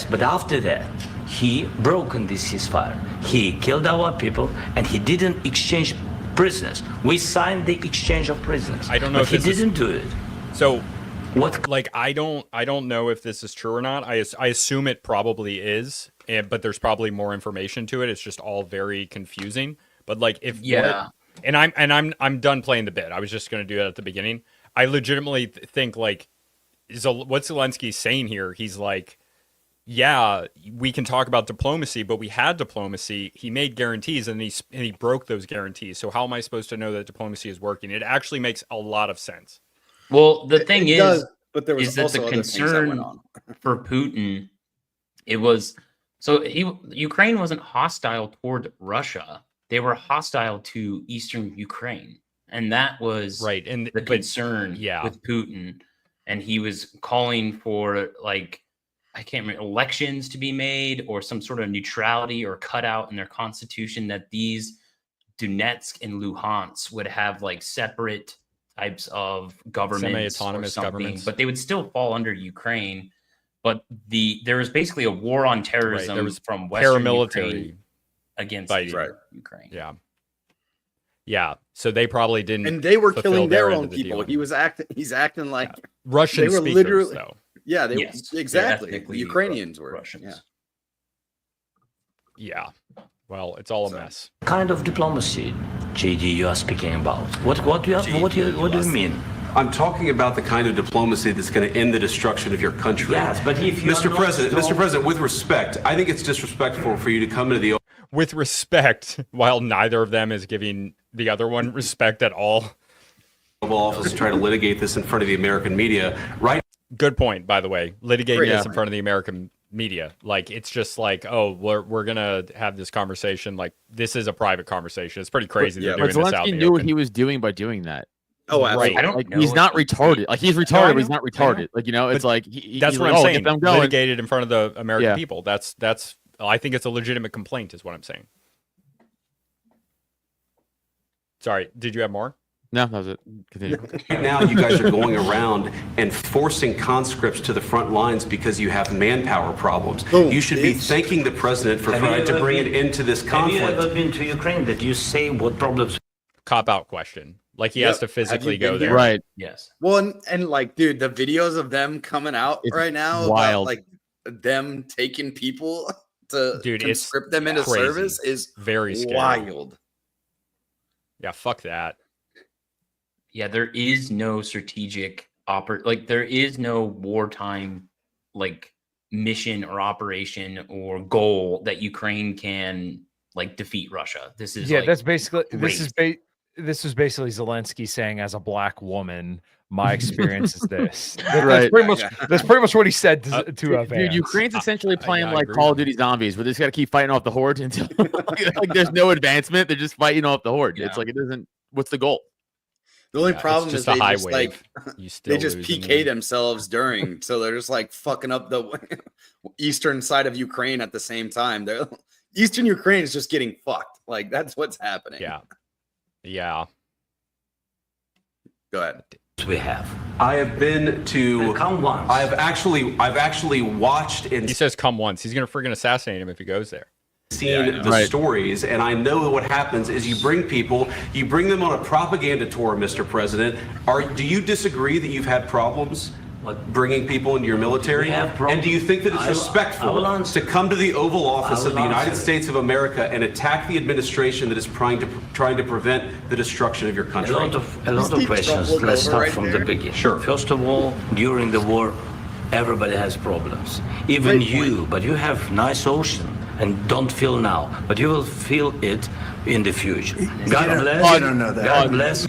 [SPEAKER 10] but after that, he broken this ceasefire. He killed our people and he didn't exchange prisoners. We signed the exchange of prisoners.
[SPEAKER 7] I don't know
[SPEAKER 10] but
[SPEAKER 7] if
[SPEAKER 10] he didn't do it.
[SPEAKER 7] So
[SPEAKER 10] what?
[SPEAKER 7] Like I don't know if this is true or not. I assume it probably is, but there's probably more information to it. It's just all very confusing. But like if I'm done playing the bit. I was just going to do that at the beginning. I legitimately think like what Zelensky's saying here. He's like, yeah, we can talk about diplomacy, but we had diplomacy. He made guarantees and he broke those guarantees. So how am I supposed to know that diplomacy is working? It actually makes a lot of sense.
[SPEAKER 2] Well, the thing is,
[SPEAKER 5] but there was
[SPEAKER 2] that the concern for Putin, it was Ukraine wasn't hostile toward Russia. They were hostile to Eastern Ukraine. And that was
[SPEAKER 7] right. And
[SPEAKER 2] the concern with Putin. And he was calling for like, I can't remember, elections to be made or some sort of neutrality or cutout in their constitution that these Donetsk and Luhansk would have like separate types of governments,
[SPEAKER 7] semi-autonomous governments,
[SPEAKER 2] but they would still fall under Ukraine. But there was basically a war on terrorism from Western Ukraine against Ukraine.
[SPEAKER 7] Yeah. Yeah. So they probably didn't.
[SPEAKER 5] And they were killing their own people. He's acting like
[SPEAKER 7] Russian
[SPEAKER 5] they were
[SPEAKER 7] speakers,
[SPEAKER 5] literally,
[SPEAKER 7] though.
[SPEAKER 5] Yeah, exactly. The Ukrainians were
[SPEAKER 2] Russians.
[SPEAKER 7] Yeah. Well, it's all a mess.
[SPEAKER 10] Kind of diplomacy, JD, you are speaking about. What do you mean?
[SPEAKER 9] I'm talking about the kind of diplomacy that's going to end the destruction of your country.
[SPEAKER 10] Yes, but if you
[SPEAKER 9] Mr. President, with respect, I think it's disrespectful for you to come into the
[SPEAKER 7] with respect, while neither of them is giving the other one respect at all.
[SPEAKER 9] Oval Office to try to litigate this in front of the American media, right?
[SPEAKER 7] Good point, by the way. Litigating this in front of the American media, like it's just like, oh, we're gonna have this conversation. Like this is a private conversation. It's pretty crazy.
[SPEAKER 4] But
[SPEAKER 7] doing this out
[SPEAKER 4] Zelensky
[SPEAKER 7] in the
[SPEAKER 4] knew what
[SPEAKER 7] open.
[SPEAKER 4] he was doing by doing that.
[SPEAKER 5] Oh, absolutely.
[SPEAKER 7] Right.
[SPEAKER 2] I don't
[SPEAKER 4] like
[SPEAKER 2] know
[SPEAKER 4] he's not retarded. Like he's retarded, but he's not retarded. Like it's like
[SPEAKER 7] that's what I'm saying. Litigated in front of the American people. That's. I think it's a legitimate complaint, is what I'm saying. Sorry, did you have more?
[SPEAKER 4] No, that was it. Continue.
[SPEAKER 9] Right now, you guys are going around and forcing conscripts to the front lines because you have manpower problems. You should be thanking the president for trying to bring it into this conflict.
[SPEAKER 10] Have you ever been to Ukraine that you say what problems?
[SPEAKER 7] Cop-out question. Like he has to physically go there.
[SPEAKER 4] Right.
[SPEAKER 2] Yes.
[SPEAKER 5] Well, and like, dude, the videos of them coming out right now,
[SPEAKER 4] wild.
[SPEAKER 5] about, like them taking people to conscript them into
[SPEAKER 7] crazy.
[SPEAKER 5] service is
[SPEAKER 7] very scary.
[SPEAKER 5] wild.
[SPEAKER 7] Yeah, fuck that.
[SPEAKER 2] Yeah, there is no strategic there is no wartime like mission or operation or goal that Ukraine can like defeat Russia. This is
[SPEAKER 6] that's basically this is basically Zelensky saying, as a black woman, my experience is this. That's pretty much what he said to Vance.
[SPEAKER 4] Dude, Ukraine's essentially playing like Call of Duty Zombies, where they just got to keep fighting off the horde until like there's no advancement. They're just fighting off the horde. It's like it doesn't. What's the goal?
[SPEAKER 5] The only problem is they just like
[SPEAKER 7] they
[SPEAKER 5] just PK themselves during, so they're just like fucking up the eastern side of Ukraine at the same time. They're Eastern Ukraine is just getting fucked. Like that's what's happening.
[SPEAKER 7] Yeah.
[SPEAKER 5] Go ahead.
[SPEAKER 10] We have.
[SPEAKER 9] I have been to.
[SPEAKER 10] Come once.
[SPEAKER 9] I've actually watched and
[SPEAKER 7] he says come once. He's gonna friggin' assassinate him if he goes there.
[SPEAKER 9] Seen the stories, and I know what happens is you bring them on a propaganda tour, Mr. President. Do you disagree that you've had problems bringing people into your military? And do you think that it's respectful to come to the Oval Office of the United States of America and attack the administration that is trying to prevent the destruction of your country?
[SPEAKER 10] A lot of questions. Let's start from the beginning.
[SPEAKER 9] Sure.
[SPEAKER 10] First of all, during the war, everybody has problems. Even you, but you have nice ocean. and don't feel now, but you will feel it in the future. God bless.
[SPEAKER 8] I don't know that.
[SPEAKER 10] God bless.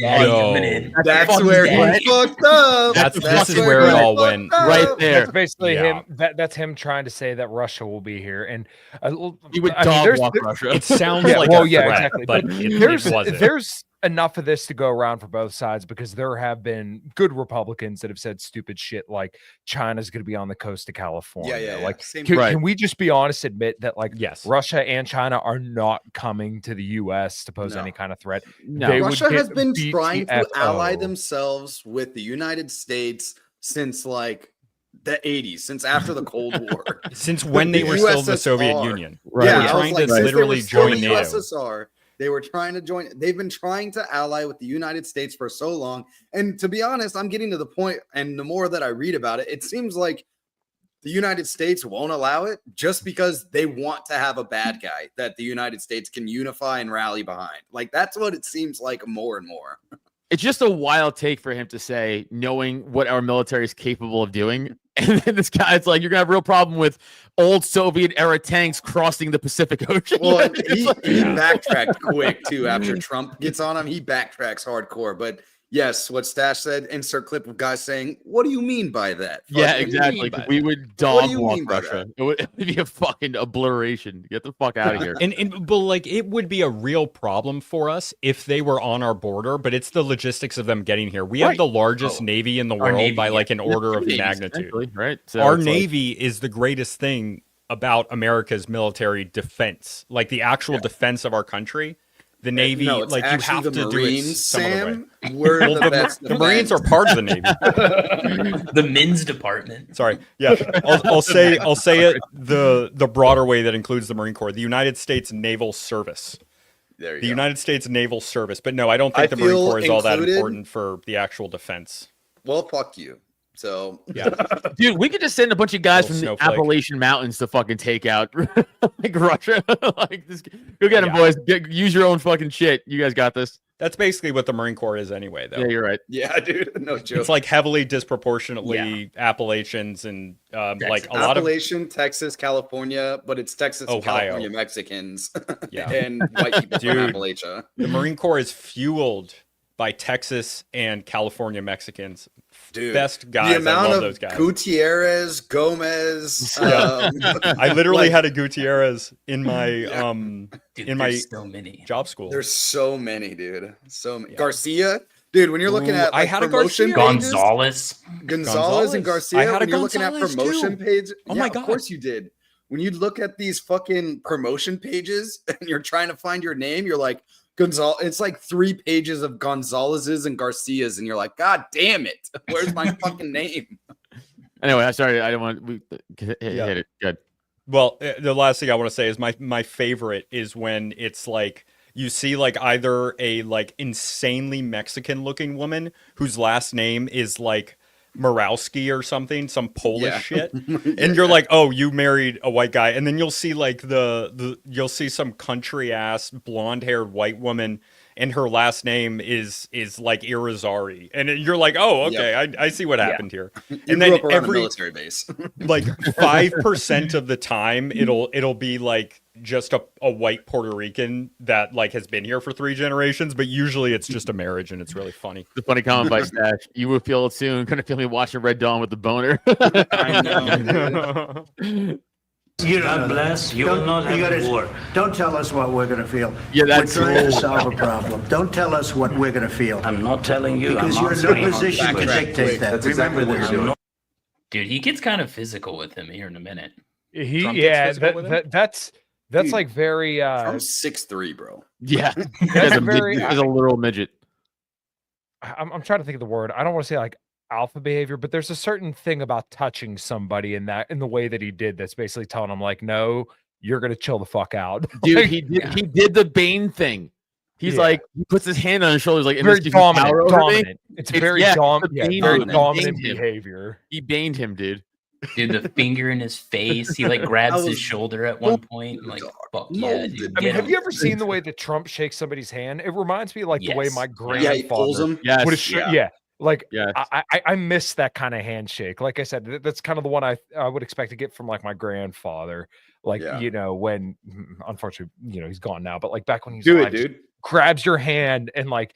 [SPEAKER 5] That's where he fucked up.
[SPEAKER 7] This is where it all went
[SPEAKER 4] right there.
[SPEAKER 6] That's basically him. That's him trying to say that Russia will be here, and
[SPEAKER 4] he would dog walk Russia.
[SPEAKER 7] It sounds like a threat,
[SPEAKER 6] exactly.
[SPEAKER 7] but it wasn't.
[SPEAKER 6] There's enough of this to go around for both sides, because there have been good Republicans that have said stupid shit like China's going to be on the coast of California.
[SPEAKER 5] Yeah.
[SPEAKER 6] Like, can we just be honest, admit that like
[SPEAKER 7] yes,
[SPEAKER 6] Russia and China are not coming to the U.S. to pose any kind of threat?
[SPEAKER 5] No. Russia has been trying to ally themselves with the United States since like the 80s, since after the Cold War,
[SPEAKER 7] since when they were still the Soviet Union.
[SPEAKER 5] Right. Yeah,
[SPEAKER 7] they were trying to literally join NATO.
[SPEAKER 5] USSR. They were trying to join. They've been trying to ally with the United States for so long. And to be honest, I'm getting to the point, and the more that I read about it, it seems like the United States won't allow it just because they want to have a bad guy that the United States can unify and rally behind. Like, that's what it seems like more and more.
[SPEAKER 4] It's just a wild take for him to say, knowing what our military is capable of doing. And then this guy's like, you're going to have a real problem with old Soviet era tanks crossing the Pacific Ocean.
[SPEAKER 5] Well, he backtracked quick, too, after Trump gets on him. He backtracks hardcore. But yes, what Stash said, insert clip of guys saying, what do you mean by that?
[SPEAKER 4] Yeah, exactly. We would dog walk Russia. It would be a fucking obliteration. Get the fuck out of here.
[SPEAKER 7] But like, it would be a real problem for us if they were on our border, but it's the logistics of them getting here. We have the largest Navy in the world by like an order of magnitude.
[SPEAKER 4] Right. So
[SPEAKER 7] our Navy is the greatest thing about America's military defense, like the actual defense of our country. The Navy, like you have to do it some other way.
[SPEAKER 5] We're the
[SPEAKER 7] Marines are part of the Navy.
[SPEAKER 2] The men's department.
[SPEAKER 7] Sorry, yeah. I'll say it the broader way that includes the Marine Corps, the United States Naval Service.
[SPEAKER 5] There you
[SPEAKER 7] the
[SPEAKER 5] go.
[SPEAKER 7] United States Naval Service, but no, I don't think the Marine Corps is all that important for the actual defense.
[SPEAKER 5] Well, fuck you. So
[SPEAKER 7] yeah,
[SPEAKER 4] dude, we could just send a bunch of guys from the Appalachian Mountains to fucking take out like Russia. Like, just go get them, boys. Use your own fucking shit. You guys got this.
[SPEAKER 7] That's basically what the Marine Corps is anyway, though.
[SPEAKER 4] Yeah, you're right.
[SPEAKER 5] Yeah, dude, no joke.
[SPEAKER 7] It's like heavily disproportionately Appalachians and like a lot of
[SPEAKER 5] Appalachian, Texas, California, but it's Texas, and California Mexicans, and white people from Appalachia.
[SPEAKER 7] The Marine Corps is fueled by Texas and California Mexicans.
[SPEAKER 5] Dude,
[SPEAKER 7] best guys.
[SPEAKER 5] The amount
[SPEAKER 7] I love
[SPEAKER 5] of
[SPEAKER 7] those guys.
[SPEAKER 5] Gutierrez, Gomez.
[SPEAKER 7] I literally had a Gutierrez in my
[SPEAKER 2] dude,
[SPEAKER 7] in my
[SPEAKER 2] so many
[SPEAKER 7] job school.
[SPEAKER 5] There's so many, dude. So many. Garcia, dude. When you're looking at like,
[SPEAKER 7] I had a
[SPEAKER 5] promotion
[SPEAKER 7] Garcia.
[SPEAKER 5] pages, Gonzalez and Garcia.
[SPEAKER 7] I had
[SPEAKER 5] when
[SPEAKER 7] a
[SPEAKER 5] you're looking at
[SPEAKER 7] Gonzalez
[SPEAKER 5] promotion
[SPEAKER 7] too.
[SPEAKER 5] pages,
[SPEAKER 7] Oh my God.
[SPEAKER 5] Of course you did. When you look at these fucking promotion pages and you're trying to find your name, you're like, Gonzalez, it's like 3 pages of Gonzalez's and Garcias, and you're like, God damn it, where's my fucking name?
[SPEAKER 4] Anyway, I'm sorry, I don't want to hit it. Good.
[SPEAKER 7] Well, the last thing I want to say is my favorite is when it's like you see like either a like insanely Mexican looking woman whose last name is like Morawski or something, some Polish shit, and you're like, oh, you married a white guy, and then you'll see like you'll see some country ass blonde haired white woman, and her last name is like Irizarry, and you're like, oh, okay, I see what happened here. And then every
[SPEAKER 5] military base,
[SPEAKER 7] like 5% of the time, it'll be like just a white Puerto Rican that like has been here for 3 generations, but usually it's just a marriage, and it's really funny.
[SPEAKER 4] The funny comment by Stash: "You will feel it soon. Gonna feel me watching Red Dawn with the boner."
[SPEAKER 5] I know.
[SPEAKER 8] You
[SPEAKER 10] God bless. You will not have a war.
[SPEAKER 8] Don't tell us what we're going to feel.
[SPEAKER 4] Yeah, that's
[SPEAKER 8] we're trying to solve a problem. Don't tell us what we're going to feel.
[SPEAKER 10] I'm not telling you.
[SPEAKER 8] Because you're in no position to dictate that.
[SPEAKER 5] That's exactly what you're doing.
[SPEAKER 2] Dude, he gets kind of physical with him here in a minute.
[SPEAKER 6] That's
[SPEAKER 5] Dude,
[SPEAKER 6] like very
[SPEAKER 5] I'm 6'3", bro.
[SPEAKER 4] Yeah,
[SPEAKER 6] that's
[SPEAKER 4] he's a literal midget.
[SPEAKER 6] I'm trying to think of the word. I don't want to say like alpha behavior, but there's a certain thing about touching somebody in the way that he did that's basically telling him like, no, you're gonna chill the fuck out.
[SPEAKER 4] Dude,
[SPEAKER 6] like,
[SPEAKER 4] he did the Bane thing. He's like, he puts his hand on his shoulders like,
[SPEAKER 6] very dominant. It's very dominant
[SPEAKER 4] Baned
[SPEAKER 6] behavior.
[SPEAKER 4] He baned him, dude.
[SPEAKER 2] Dude, the finger in his face. He like grabs his shoulder at one point. And, like, fuck yeah, dude.
[SPEAKER 6] I mean, have you ever seen the way that Trump shakes somebody's hand? It reminds me like the way my grandfather.
[SPEAKER 5] Yeah, he pulls him.
[SPEAKER 6] Yes. Like,
[SPEAKER 4] Yes.
[SPEAKER 6] I miss that kind of handshake. Like I said, that's kind of the one I would expect to get from like my grandfather. Like, you know, when unfortunately, you know, he's gone now, but like back when he was alive,
[SPEAKER 5] dude.
[SPEAKER 6] Grabs your hand and like,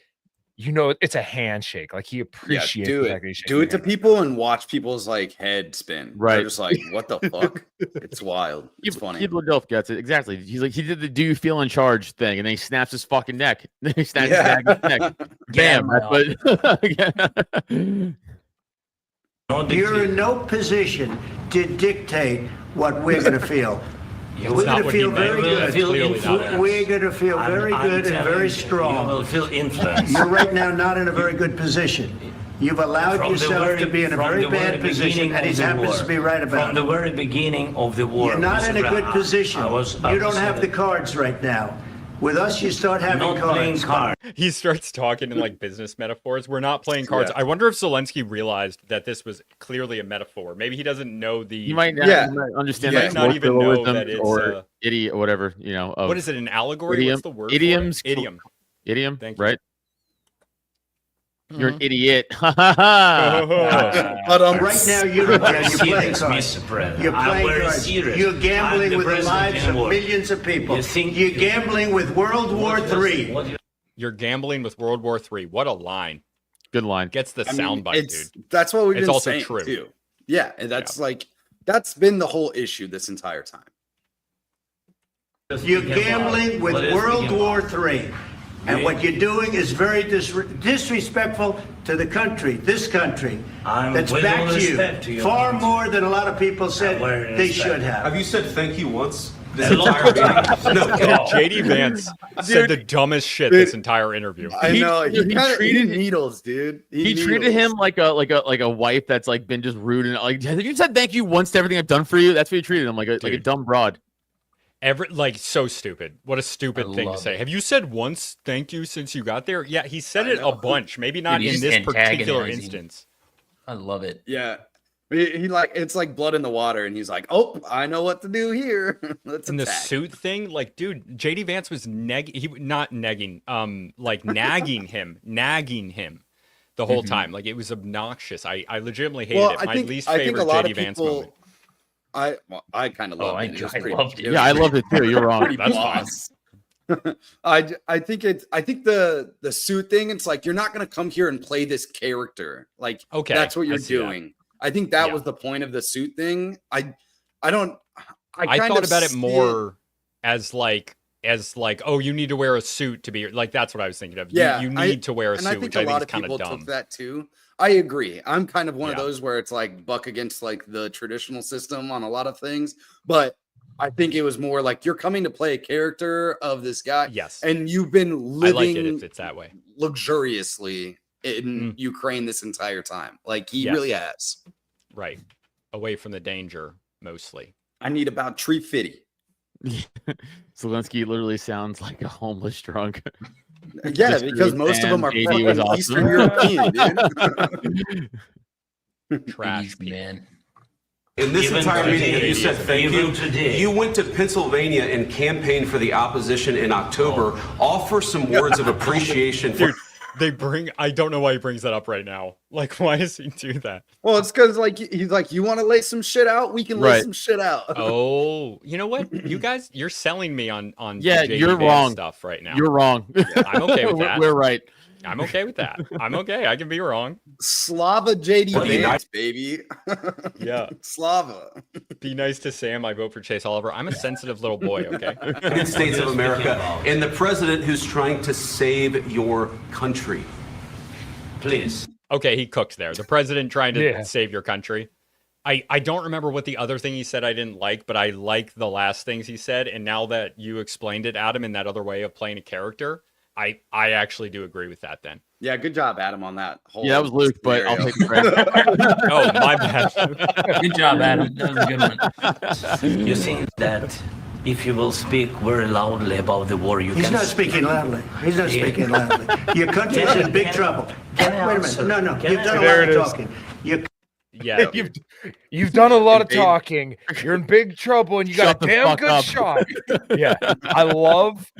[SPEAKER 6] you know, it's a handshake. Like he appreciates
[SPEAKER 5] do
[SPEAKER 6] the
[SPEAKER 5] it.
[SPEAKER 6] fact that he's
[SPEAKER 5] Do it to people and watch people's like head spin.
[SPEAKER 4] Right.
[SPEAKER 5] They're just like, what the fuck? It's wild. It's funny.
[SPEAKER 4] Philadelphia gets it exactly. He's like, he did the "Do you feel in charge" thing, and then he snaps his fucking neck. Then he snaps his neck. Bam!
[SPEAKER 8] You're in no position to dictate what we're going to feel. We're going to feel very good. We're going to feel very good and very strong.
[SPEAKER 10] You will feel influence.
[SPEAKER 8] You're right now not in a very good position. You've allowed yourself to be in a very bad position, and he happens to be right about it.
[SPEAKER 10] From the very beginning of the war.
[SPEAKER 8] You're not in a good position. You don't have the cards right now. With us, you start having cards.
[SPEAKER 7] He starts talking in like business metaphors. We're not playing cards. I wonder if Zelensky realized that this was clearly a metaphor. Maybe he doesn't know the.
[SPEAKER 4] You might not understand.
[SPEAKER 7] He might not even know that it's
[SPEAKER 4] or idiot or whatever. You know.
[SPEAKER 7] What is it? An allegory?
[SPEAKER 4] Idiom,
[SPEAKER 7] What's the word?
[SPEAKER 4] Idioms.
[SPEAKER 7] Idiom.
[SPEAKER 4] Idiom.
[SPEAKER 7] Thank you.
[SPEAKER 4] Right. You're an idiot.
[SPEAKER 8] But right now, you're playing cards. You're playing cards. You're gambling with the lives of millions of people. You're gambling with World War III.
[SPEAKER 7] You're gambling with World War III. What a line.
[SPEAKER 4] Good line.
[SPEAKER 7] Gets the soundbite, dude.
[SPEAKER 5] That's what we've
[SPEAKER 7] it's
[SPEAKER 5] been
[SPEAKER 7] also
[SPEAKER 5] saying
[SPEAKER 7] true.
[SPEAKER 5] too. Yeah, and that's like that's been the whole issue this entire time.
[SPEAKER 8] You're gambling with World War III. And what you're doing is very disrespectful to the country, this country, that's backed you far more than a lot of people said they should have.
[SPEAKER 9] Have you said thank you once this entire meeting?
[SPEAKER 7] No, JD Vance said the dumbest shit this entire interview.
[SPEAKER 5] I know he kind of treated needles, dude.
[SPEAKER 4] He treated him like a wife that's like been just rude and like. Have you said thank you once to everything I've done for you? That's what he treated him like a dumb broad.
[SPEAKER 7] So stupid. What a stupid thing to say. Have you said once thank you since you got there? Yeah, he said it a bunch. Maybe not in this particular instance.
[SPEAKER 2] I love it.
[SPEAKER 5] Yeah. He like it's like blood in the water, and he's like, "Oh, I know what to do here." Let's
[SPEAKER 7] and
[SPEAKER 5] attack.
[SPEAKER 7] The suit thing, like, dude, JD Vance was nagging him the whole time. Like, it was obnoxious. I legitimately hated it. My least favorite JD Vance moment.
[SPEAKER 5] I kind of loved it.
[SPEAKER 2] I loved it.
[SPEAKER 4] Yeah, I loved it too. You're wrong.
[SPEAKER 7] That's fine.
[SPEAKER 5] I think the suit thing. It's like you're not gonna come here and play this character. Like,
[SPEAKER 7] okay,
[SPEAKER 5] that's what you're doing.
[SPEAKER 7] That.
[SPEAKER 5] I think that was the point of the suit thing. I thought
[SPEAKER 7] about it more as like, oh, you need to wear a suit to be like. That's what I was thinking of.
[SPEAKER 5] Yeah,
[SPEAKER 7] you need to wear a suit, which I think is kind of dumb.
[SPEAKER 5] Took that too. I agree. I'm kind of one of those where it's like buck against like the traditional system on a lot of things, but I think it was more like you're coming to play a character of this guy.
[SPEAKER 7] Yes.
[SPEAKER 5] And you've been living
[SPEAKER 7] I like it if it's that way.
[SPEAKER 5] Luxuriously in Ukraine this entire time. Like he really has.
[SPEAKER 7] Right. Away from the danger, mostly.
[SPEAKER 5] I need about 350.
[SPEAKER 4] Zelensky literally sounds like a homeless drunk.
[SPEAKER 5] Yeah, because most of them are fucking Eastern European,
[SPEAKER 7] dude. Trash,
[SPEAKER 2] man.
[SPEAKER 9] In this entire meeting, you said thank you. You went to Pennsylvania and campaigned for the opposition in October. Offer some words of appreciation for.
[SPEAKER 7] Dude, I don't know why he brings that up right now. Like, why does he do that?
[SPEAKER 5] Well, it's because like he's like, you want to lay some shit out? We can lay some shit out.
[SPEAKER 7] Oh, you know what? You guys, you're selling me on
[SPEAKER 4] JD you're wrong
[SPEAKER 7] stuff right now.
[SPEAKER 4] You're wrong.
[SPEAKER 7] I'm okay with that.
[SPEAKER 4] We're right.
[SPEAKER 7] I'm okay with that. I'm okay. I can be wrong.
[SPEAKER 5] Slava JD Vance, baby.
[SPEAKER 7] Yeah.
[SPEAKER 5] Slava.
[SPEAKER 7] Be nice to Sam. I vote for Chase Oliver. I'm a sensitive little boy, okay?
[SPEAKER 9] United States of America and the president who's trying to save your country.
[SPEAKER 10] Please.
[SPEAKER 7] Okay, he cooked there. The president trying to save your country. I don't remember what the other thing he said I didn't like, but I like the last things he said. And now that you explained it, Adam, in that other way of playing a character, I actually do agree with that then.
[SPEAKER 5] Yeah, good job, Adam, on that whole
[SPEAKER 4] that was Luke, but I'll take credit.
[SPEAKER 7] Oh, my bad.
[SPEAKER 2] Good job, Adam. That was a good one.
[SPEAKER 10] You think that if you will speak very loudly about the war,
[SPEAKER 8] He's not speaking loudly. He's not speaking loudly. Your country's in big trouble. Wait a minute. No. You've done a lot of talking.
[SPEAKER 7] Yeah,
[SPEAKER 6] you've done a lot of talking. You're in big trouble, and you got a damn good shot. Yeah, I love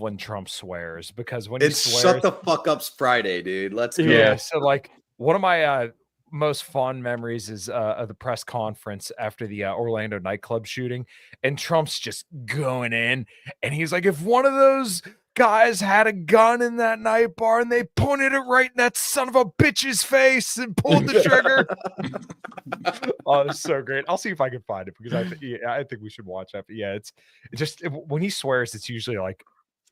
[SPEAKER 6] when Trump swears, because when
[SPEAKER 5] it's
[SPEAKER 6] he swears,
[SPEAKER 5] shut the fuck up's Friday, dude. Let's go.
[SPEAKER 6] Yeah, so like one of my most fond memories is of the press conference after the Orlando nightclub shooting, and Trump's just going in, and he's like, if one of those guys had a gun in that night bar and they pointed it right in that son of a bitch's face and pulled the trigger. Oh, it's so great. I'll see if I can find it, because I think we should watch that. But yeah, it's just when he swears, it's usually like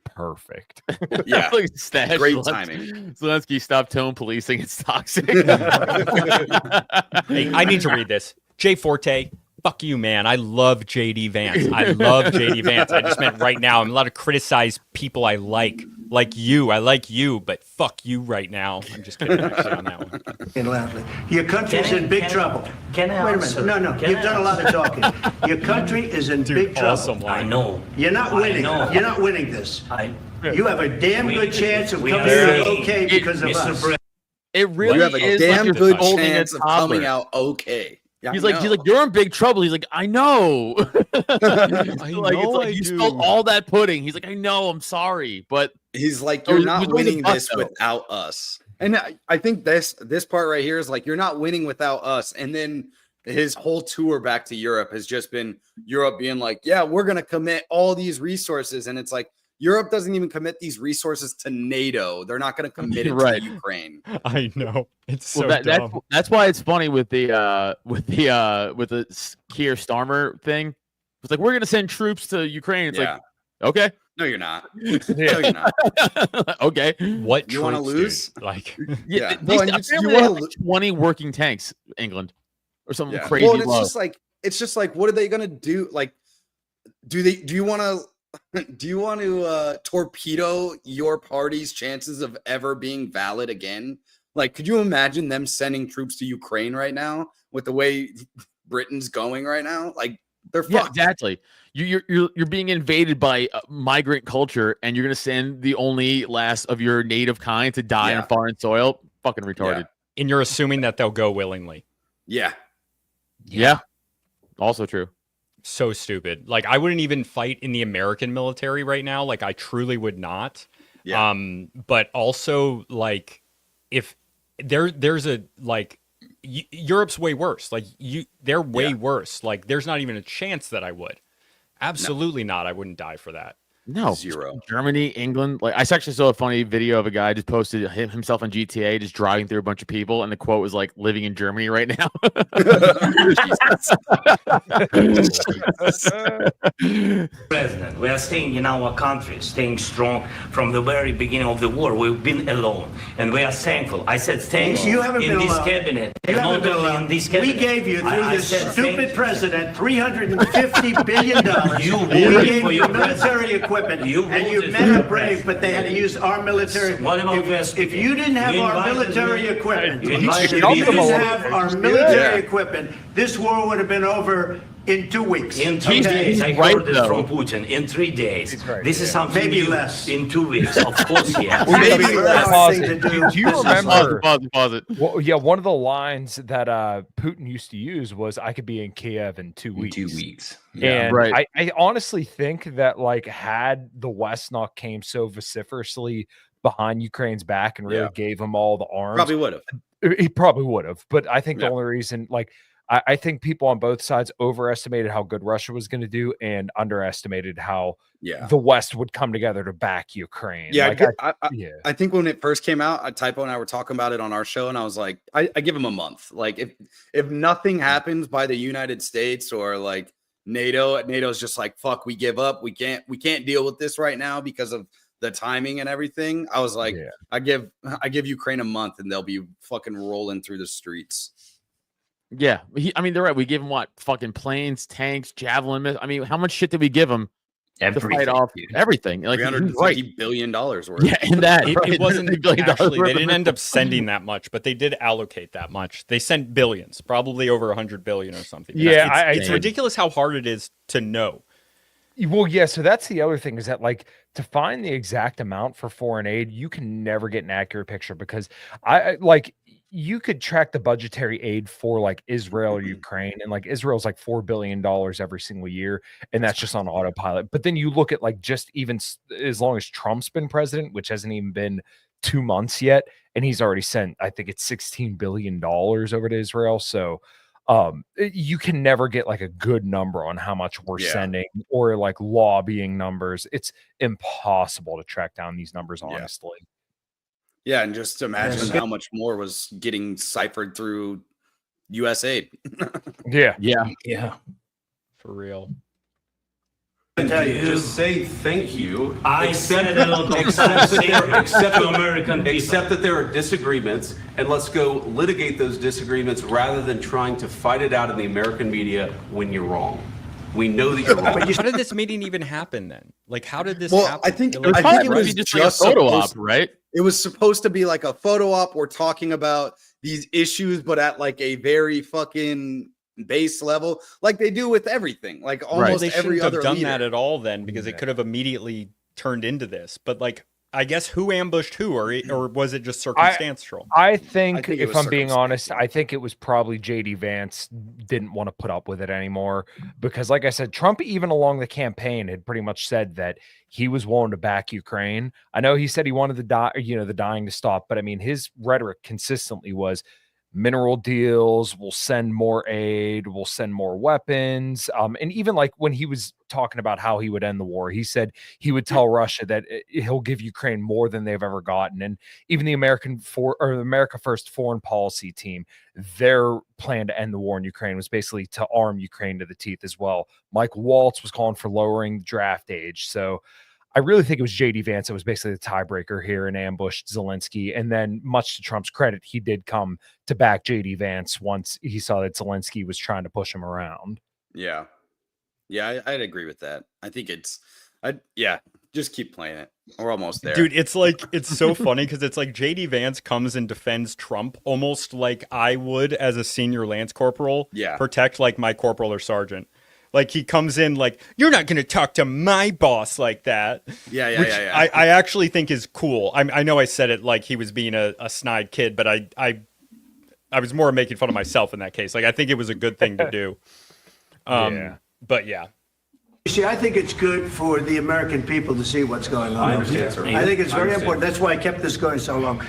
[SPEAKER 6] perfect.
[SPEAKER 5] Yeah,
[SPEAKER 4] like
[SPEAKER 5] great timing.
[SPEAKER 4] Zelensky, stop tone policing. It's toxic.
[SPEAKER 7] Hey, I need to read this. Jay Forte, fuck you, man. I love JD Vance. I love JD Vance. I just meant right now. I'm allowed to criticize people I like you. I like you, but fuck you right now. I'm just kidding actually on that one.
[SPEAKER 8] Loudly. Your country's in big trouble.
[SPEAKER 10] Can I
[SPEAKER 8] Wait a
[SPEAKER 10] answer?
[SPEAKER 8] minute. No, you've done a lot of talking. Your country is in big trouble.
[SPEAKER 7] Awesome line.
[SPEAKER 10] I know.
[SPEAKER 8] You're not winning.
[SPEAKER 10] know.
[SPEAKER 8] You're not winning this. You have a damn good chance of
[SPEAKER 10] we
[SPEAKER 8] coming
[SPEAKER 10] are
[SPEAKER 8] out okay because of
[SPEAKER 10] Mr.
[SPEAKER 8] us.
[SPEAKER 4] It really
[SPEAKER 5] You have a
[SPEAKER 4] is
[SPEAKER 5] damn
[SPEAKER 4] like
[SPEAKER 5] good
[SPEAKER 4] holding a
[SPEAKER 5] chance of
[SPEAKER 4] toddler.
[SPEAKER 5] coming out okay. Yeah,
[SPEAKER 4] He's like, you're in big trouble. He's like, I know. You spilled all that pudding. He's like, I know, I'm sorry, but
[SPEAKER 5] he's like, you're not winning this
[SPEAKER 4] though.
[SPEAKER 5] without us. And I think this part right here is like, you're not winning without us. And then his whole tour back to Europe has just been Europe being like, yeah, we're gonna commit all these resources, and it's like, Europe doesn't even commit these resources to NATO. They're not going to commit it to Ukraine.
[SPEAKER 7] I know, it's so
[SPEAKER 4] dumb. That's why it's funny with the Keir Starmer thing. It's like, we're going to send troops to Ukraine. It's like, okay,
[SPEAKER 5] no, you're not.
[SPEAKER 4] No, you're not. Okay,
[SPEAKER 7] what
[SPEAKER 5] you want to lose?
[SPEAKER 7] Like,
[SPEAKER 4] yeah,
[SPEAKER 5] no,
[SPEAKER 4] you want like 20 working tanks, England, or something crazy.
[SPEAKER 5] Well, it's just like, what are they going to do? Like, do you want to? Do you want to torpedo your party's chances of ever being valid again? Like, could you imagine them sending troops to Ukraine right now with the way Britain's going right now? Like, they're fucked.
[SPEAKER 4] Exactly. You're being invaded by migrant culture, and you're gonna send the only last of your native kind to die on foreign soil. Fucking retarded.
[SPEAKER 7] And you're assuming that they'll go willingly.
[SPEAKER 5] Yeah.
[SPEAKER 4] Also true.
[SPEAKER 7] So stupid. Like, I wouldn't even fight in the American military right now. Like, I truly would not.
[SPEAKER 5] Yeah.
[SPEAKER 7] But also, like, if there's a like Europe's way worse. Like, they're way worse. Like, there's not even a chance that I would. Absolutely not. I wouldn't die for that.
[SPEAKER 4] No,
[SPEAKER 5] zero.
[SPEAKER 4] Germany, England. Like, I actually saw a funny video of a guy just posted himself on GTA, just driving through a bunch of people, and the quote was like, "Living in Germany right now."
[SPEAKER 10] President, we are staying in our country, staying strong from the very beginning of the war. We've been alone, and we are thankful. I said thanks
[SPEAKER 8] You haven't
[SPEAKER 10] in
[SPEAKER 8] been
[SPEAKER 10] this
[SPEAKER 8] alone.
[SPEAKER 10] cabinet.
[SPEAKER 8] You
[SPEAKER 10] and
[SPEAKER 8] haven't
[SPEAKER 10] not
[SPEAKER 8] been
[SPEAKER 10] only
[SPEAKER 8] alone.
[SPEAKER 10] in this cabinet.
[SPEAKER 8] We gave you, through
[SPEAKER 10] I
[SPEAKER 8] this
[SPEAKER 10] said
[SPEAKER 8] stupid
[SPEAKER 10] thank-
[SPEAKER 8] president, $350 billion.
[SPEAKER 10] You
[SPEAKER 8] We
[SPEAKER 10] voted
[SPEAKER 8] gave
[SPEAKER 10] for
[SPEAKER 8] you
[SPEAKER 10] your
[SPEAKER 8] military equipment,
[SPEAKER 10] You
[SPEAKER 8] and you
[SPEAKER 10] voted
[SPEAKER 8] men
[SPEAKER 10] for
[SPEAKER 8] are
[SPEAKER 10] your
[SPEAKER 8] brave, but they had to use our military.
[SPEAKER 10] What about
[SPEAKER 8] If you didn't have
[SPEAKER 10] You
[SPEAKER 8] our
[SPEAKER 10] invited
[SPEAKER 8] military
[SPEAKER 10] me-
[SPEAKER 8] equipment,
[SPEAKER 10] You
[SPEAKER 8] if
[SPEAKER 10] invited
[SPEAKER 8] you
[SPEAKER 10] me-
[SPEAKER 8] didn't have our military equipment, this war would have been over in 2 weeks.
[SPEAKER 10] In 3 days, I
[SPEAKER 4] right,
[SPEAKER 10] heard it
[SPEAKER 4] though.
[SPEAKER 10] from Putin. In 3 days.
[SPEAKER 6] right,
[SPEAKER 10] This is something
[SPEAKER 8] Maybe
[SPEAKER 10] new.
[SPEAKER 8] less.
[SPEAKER 10] In 2 weeks, of course, yes.
[SPEAKER 8] Maybe
[SPEAKER 6] Maybe
[SPEAKER 8] less
[SPEAKER 6] pause
[SPEAKER 8] thing
[SPEAKER 6] it.
[SPEAKER 8] to do.
[SPEAKER 6] Do you
[SPEAKER 8] This is
[SPEAKER 6] remember?
[SPEAKER 4] Pause it.
[SPEAKER 6] Well, yeah, one of the lines that Putin used to use was, "I could be in Kiev in 2 weeks."
[SPEAKER 2] 2 weeks.
[SPEAKER 6] And
[SPEAKER 4] right.
[SPEAKER 6] I honestly think that, like, had the West not came so vociferously behind Ukraine's back and really gave him all the arms,
[SPEAKER 5] Probably would have.
[SPEAKER 6] he probably would have. But I think the
[SPEAKER 5] Yeah.
[SPEAKER 6] only reason, like, I think people on both sides overestimated how good Russia was going to do and underestimated how the West would come together to back Ukraine.
[SPEAKER 5] Yeah,
[SPEAKER 6] like,
[SPEAKER 5] I think when it first came out, Typo and I were talking about it on our show, and I was like, I give him a month. Like, if nothing happens by the United States or like NATO's just like, fuck, we give up. We can't deal with this right now because of the timing and everything. I was like, I give Ukraine a month, and they'll be fucking rolling through the streets.
[SPEAKER 4] Yeah, I mean, they're right. We give them what? Fucking planes, tanks, javelin. I mean, how much shit did we give them to fight off everything? Like,
[SPEAKER 5] $350 billion worth.
[SPEAKER 4] Yeah, and that
[SPEAKER 7] It wasn't actually. They didn't end up
[SPEAKER 4] of
[SPEAKER 7] sending that much, but they did allocate that much. They sent billions, probably over 100 billion or something.
[SPEAKER 6] Yeah,
[SPEAKER 7] it's ridiculous how hard it is to know.
[SPEAKER 6] Well, yeah. So that's the other thing, is that, like, to find the exact amount for foreign aid, you can never get an accurate picture, because I like, you could track the budgetary aid for like Israel or Ukraine, and like Israel's like $4 billion every single year, and that's just on autopilot. But then you look at like just even as long as Trump's been president, which hasn't even been 2 months yet, and he's already sent, I think it's $16 billion over to Israel. So you can never get like a good number on how much we're sending, or like lobbying numbers. It's impossible to track down these numbers, honestly.
[SPEAKER 5] Yeah, and just imagine how much more was getting ciphered through USAID.
[SPEAKER 6] Yeah.
[SPEAKER 7] For real.
[SPEAKER 9] Just say thank you.
[SPEAKER 10] I said it a lot of times to American people.
[SPEAKER 9] Accept that there are disagreements, and let's go litigate those disagreements rather than trying to fight it out in the American media when you're wrong. We know that you're wrong.
[SPEAKER 7] How did this meeting even happen then? Like, how did this
[SPEAKER 5] Well,
[SPEAKER 7] happen?
[SPEAKER 5] I think
[SPEAKER 4] it was just like a photo op, right?
[SPEAKER 5] It was supposed to be like a photo op. We're talking about these issues, but at like a very fucking base level, like they do with everything. Like almost
[SPEAKER 7] they
[SPEAKER 5] every
[SPEAKER 7] shouldn't
[SPEAKER 5] other
[SPEAKER 7] have done
[SPEAKER 5] leader.
[SPEAKER 7] that at all then, because it could have immediately turned into this. But like, I guess who ambushed who, or was it just circumstantial?
[SPEAKER 6] I think
[SPEAKER 5] it
[SPEAKER 6] if
[SPEAKER 5] was
[SPEAKER 6] I'm being honest, I think it was probably JD Vance didn't want to put up with it anymore, because like I said, Trump even along the campaign had pretty much said that he was willing to back Ukraine. I know he said he wanted the dying to stop, but I mean his rhetoric consistently was mineral deals, we'll send more aid, we'll send more weapons. And even like when he was talking about how he would end the war, he said he would tell Russia that he'll give Ukraine more than they've ever gotten. And even the America First foreign policy team, their plan to end the war in Ukraine was basically to arm Ukraine to the teeth as well. Mike Waltz was calling for lowering the draft age. So I really think it was JD Vance that was basically the tiebreaker here and ambushed Zelensky. And then, much to Trump's credit, he did come to back JD Vance once he saw that Zelensky was trying to push him around.
[SPEAKER 5] Yeah, I'd agree with that. I think just keep playing it. We're almost there,
[SPEAKER 7] dude. It's like, it's so funny because it's like JD Vance comes and defends Trump almost like I would as a senior lance corporal. Protect like my corporal or sergeant. Like he comes in like, you're not going to talk to my boss like that.
[SPEAKER 5] Yeah.
[SPEAKER 7] I actually think is cool. I know I said it like he was being a snide kid, but I was more making fun of myself in that case. Like I think it was a good thing to do. But yeah.
[SPEAKER 8] You see, I think it's good for the American people to see what's going on.
[SPEAKER 10] I understand, sir.
[SPEAKER 8] I think it's very important. That's why I kept this going so long.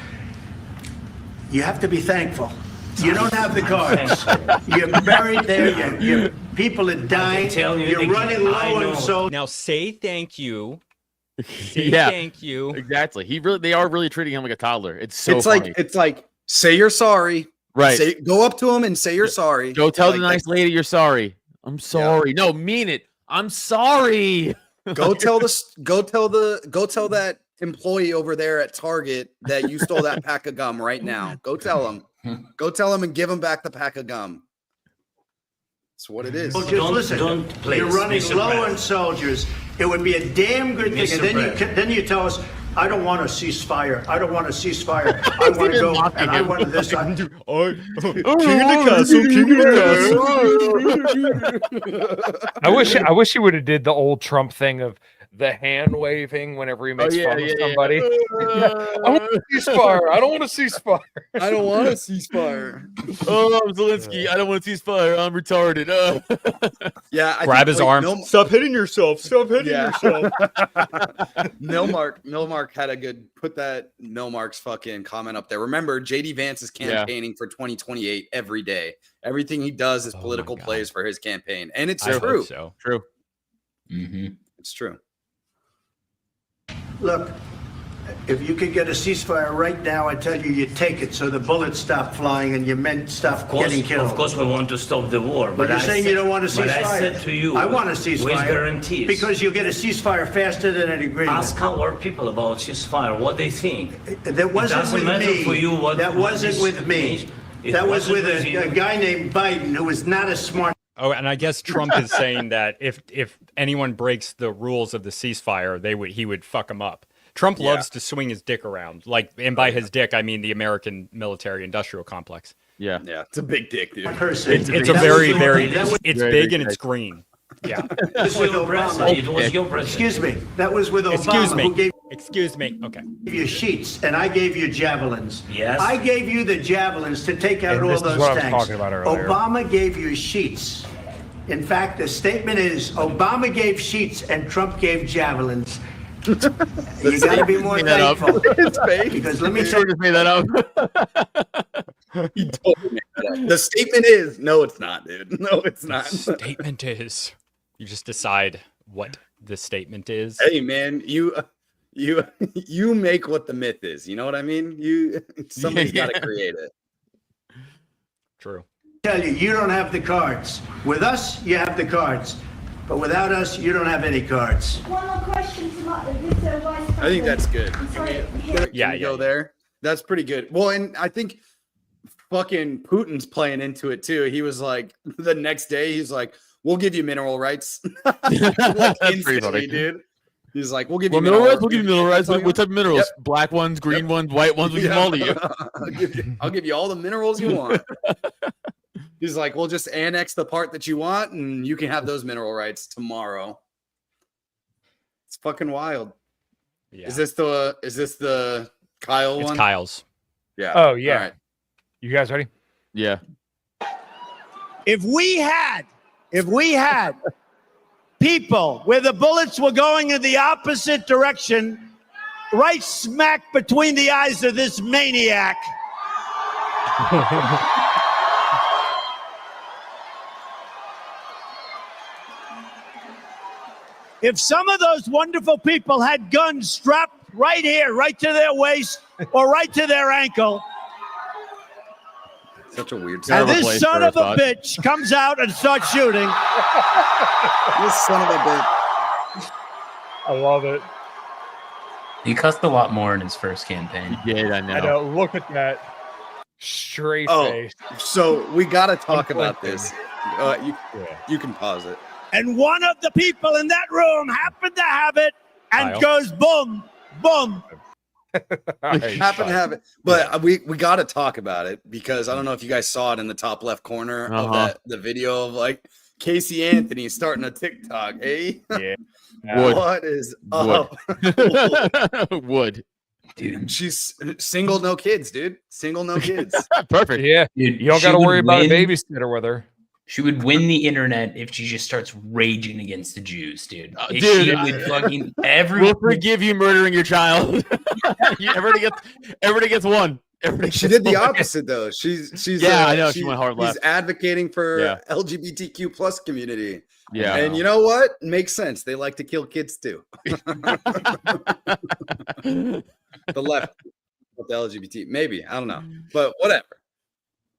[SPEAKER 8] You have to be thankful. You don't have the cards. You're buried there. Your people are dying. You're running low on souls.
[SPEAKER 7] Now say thank you.
[SPEAKER 4] Thank you. Exactly. They are really treating him like a toddler. It's funny.
[SPEAKER 5] It's like say you're sorry.
[SPEAKER 4] Right.
[SPEAKER 5] Go up to him and say you're sorry.
[SPEAKER 4] Go tell the nice lady you're sorry. I'm sorry. No, mean it. I'm sorry.
[SPEAKER 5] Go tell that employee over there at Target that you stole that pack of gum right now. Go tell him. Go tell him and give him back the pack of gum. That's what it is.
[SPEAKER 8] Well, just listen. You're running low on soldiers. It would be a damn good thing. And then you tell us, I don't want a ceasefire. I don't want a ceasefire. I want to go and I want this.
[SPEAKER 7] King of the castle.
[SPEAKER 6] I wish he would have did the old Trump thing of the hand waving whenever he makes fun of somebody. I want a ceasefire. I don't want a ceasefire.
[SPEAKER 5] I don't want a ceasefire.
[SPEAKER 4] Oh, I'm Zelensky. I don't want a ceasefire. I'm retarded.
[SPEAKER 7] Grab his arm. Stop hitting yourself. Stop hitting yourself.
[SPEAKER 5] Milmark had a good put that Milmark's fucking comment up there. Remember, JD Vance is campaigning for 2028 every day. Everything he does is political plays for his campaign, and it's true.
[SPEAKER 7] So.
[SPEAKER 4] True.
[SPEAKER 2] Mm-hmm.
[SPEAKER 5] It's true.
[SPEAKER 8] Look, if you could get a ceasefire right now, I tell you, you take it so the bullets stop flying and your men stop getting killed.
[SPEAKER 10] Of course, we want to stop the war.
[SPEAKER 8] But you're saying you don't want a ceasefire.
[SPEAKER 10] But I said to you,
[SPEAKER 8] I want a ceasefire.
[SPEAKER 10] With guarantees.
[SPEAKER 8] Because you'll get a ceasefire faster than an agreement.
[SPEAKER 10] Ask our people about ceasefire, what they think.
[SPEAKER 8] That wasn't with me.
[SPEAKER 10] For you what
[SPEAKER 8] that wasn't with me. That was with a guy named Biden who was not as smart.
[SPEAKER 7] Oh, and I guess Trump is saying that if anyone breaks the rules of the ceasefire, he would fuck them up. Trump loves to swing his dick around, and by his dick I mean the American military-industrial complex.
[SPEAKER 5] Yeah, it's a big dick, dude.
[SPEAKER 7] It's a very big and it's green. Yeah.
[SPEAKER 10] It was your president.
[SPEAKER 8] Excuse me. That was with Obama.
[SPEAKER 7] Excuse me.
[SPEAKER 8] Who gave
[SPEAKER 7] Excuse me. Okay.
[SPEAKER 8] I gave you sheets and I gave you javelins.
[SPEAKER 10] Yes.
[SPEAKER 8] I gave you the javelins to take out
[SPEAKER 6] And
[SPEAKER 8] all
[SPEAKER 6] this is
[SPEAKER 8] those
[SPEAKER 6] what I was
[SPEAKER 8] tanks.
[SPEAKER 6] talking about earlier.
[SPEAKER 8] Obama gave you sheets. In fact, the statement is Obama gave sheets and Trump gave javelins. You got to be more thankful. Because let me tell you,
[SPEAKER 4] just made that up.
[SPEAKER 5] He totally made that up. The statement is no, it's not, dude. No, it's not.
[SPEAKER 7] The statement is. You just decide what the statement is.
[SPEAKER 5] Hey, man, you make what the myth is. You know what I mean? Somebody's got to create it.
[SPEAKER 7] True.
[SPEAKER 8] tell you, you don't have the cards. With us, you have the cards. But without us, you don't have any cards.
[SPEAKER 11] One more question to Vice President.
[SPEAKER 5] I think that's good.
[SPEAKER 7] Yeah,
[SPEAKER 5] Go there. That's pretty good. Well, and I think fucking Putin's playing into it too. He was like, the next day, he's like, "We'll give you mineral rights." Like,
[SPEAKER 4] that's pretty funny,
[SPEAKER 5] dude. He's like, "We'll give you
[SPEAKER 4] mineral rights. We'll give you mineral rights.
[SPEAKER 5] What
[SPEAKER 4] What type of minerals?
[SPEAKER 5] Yep.
[SPEAKER 4] Black ones, green ones, white ones. We give them all to you.
[SPEAKER 5] I'll give you all the minerals you want." He's like, "We'll just annex the part that you want, and you can have those mineral rights tomorrow." It's fucking wild.
[SPEAKER 7] Yeah.
[SPEAKER 5] Is this the Kyle
[SPEAKER 7] It's
[SPEAKER 5] one?
[SPEAKER 7] Kyle's.
[SPEAKER 5] Yeah.
[SPEAKER 6] Oh, yeah.
[SPEAKER 5] All right.
[SPEAKER 6] You guys ready?
[SPEAKER 4] Yeah.
[SPEAKER 12] If we had people where the bullets were going in the opposite direction, right smack between the eyes of this maniac. If some of those wonderful people had guns strapped right here, right to their waist or right to their ankle,
[SPEAKER 5] Such a weird.
[SPEAKER 12] and this son of a bitch comes out and starts shooting.
[SPEAKER 5] This son of a bitch.
[SPEAKER 6] I love it.
[SPEAKER 2] He cussed a lot more in his first campaign.
[SPEAKER 4] He did, I know.
[SPEAKER 6] I know. Look at that straight
[SPEAKER 5] Oh,
[SPEAKER 6] face.
[SPEAKER 5] so we got to talk about
[SPEAKER 6] Unflinching.
[SPEAKER 5] this. You can pause it.
[SPEAKER 12] And one of the people in that room happened to have it and
[SPEAKER 7] Kyle.
[SPEAKER 12] goes boom, boom.
[SPEAKER 5] Happen to have it, but we got to talk about it because I don't know if you guys saw it in the top left corner of the video of like Casey Anthony starting a TikTok. Hey,
[SPEAKER 6] Yeah.
[SPEAKER 4] Wood.
[SPEAKER 5] what is
[SPEAKER 4] Wood.
[SPEAKER 5] up?
[SPEAKER 4] Wood.
[SPEAKER 2] Dude,
[SPEAKER 5] She's single, no kids, dude. Single, no kids.
[SPEAKER 4] Perfect.
[SPEAKER 6] Yeah.
[SPEAKER 2] dude,
[SPEAKER 6] You don't
[SPEAKER 2] she
[SPEAKER 6] got to
[SPEAKER 2] would
[SPEAKER 6] worry about a
[SPEAKER 2] win-
[SPEAKER 6] babysitter with her.
[SPEAKER 2] She would win the internet if she just starts raging against the Jews, dude. If
[SPEAKER 4] Dude,
[SPEAKER 2] she would fucking
[SPEAKER 4] We'll forgive you murdering your child. Everybody gets one. Everybody
[SPEAKER 5] She
[SPEAKER 4] gets
[SPEAKER 5] did the
[SPEAKER 4] one.
[SPEAKER 5] opposite though. She's
[SPEAKER 4] Yeah, I know, she went hard
[SPEAKER 5] She's
[SPEAKER 4] left.
[SPEAKER 5] advocating for
[SPEAKER 4] Yeah.
[SPEAKER 5] LGBTQ plus community.
[SPEAKER 4] Yeah.
[SPEAKER 5] And you know what? Makes sense. They like to kill kids too. The left with the LGBT, maybe, I don't know, but whatever.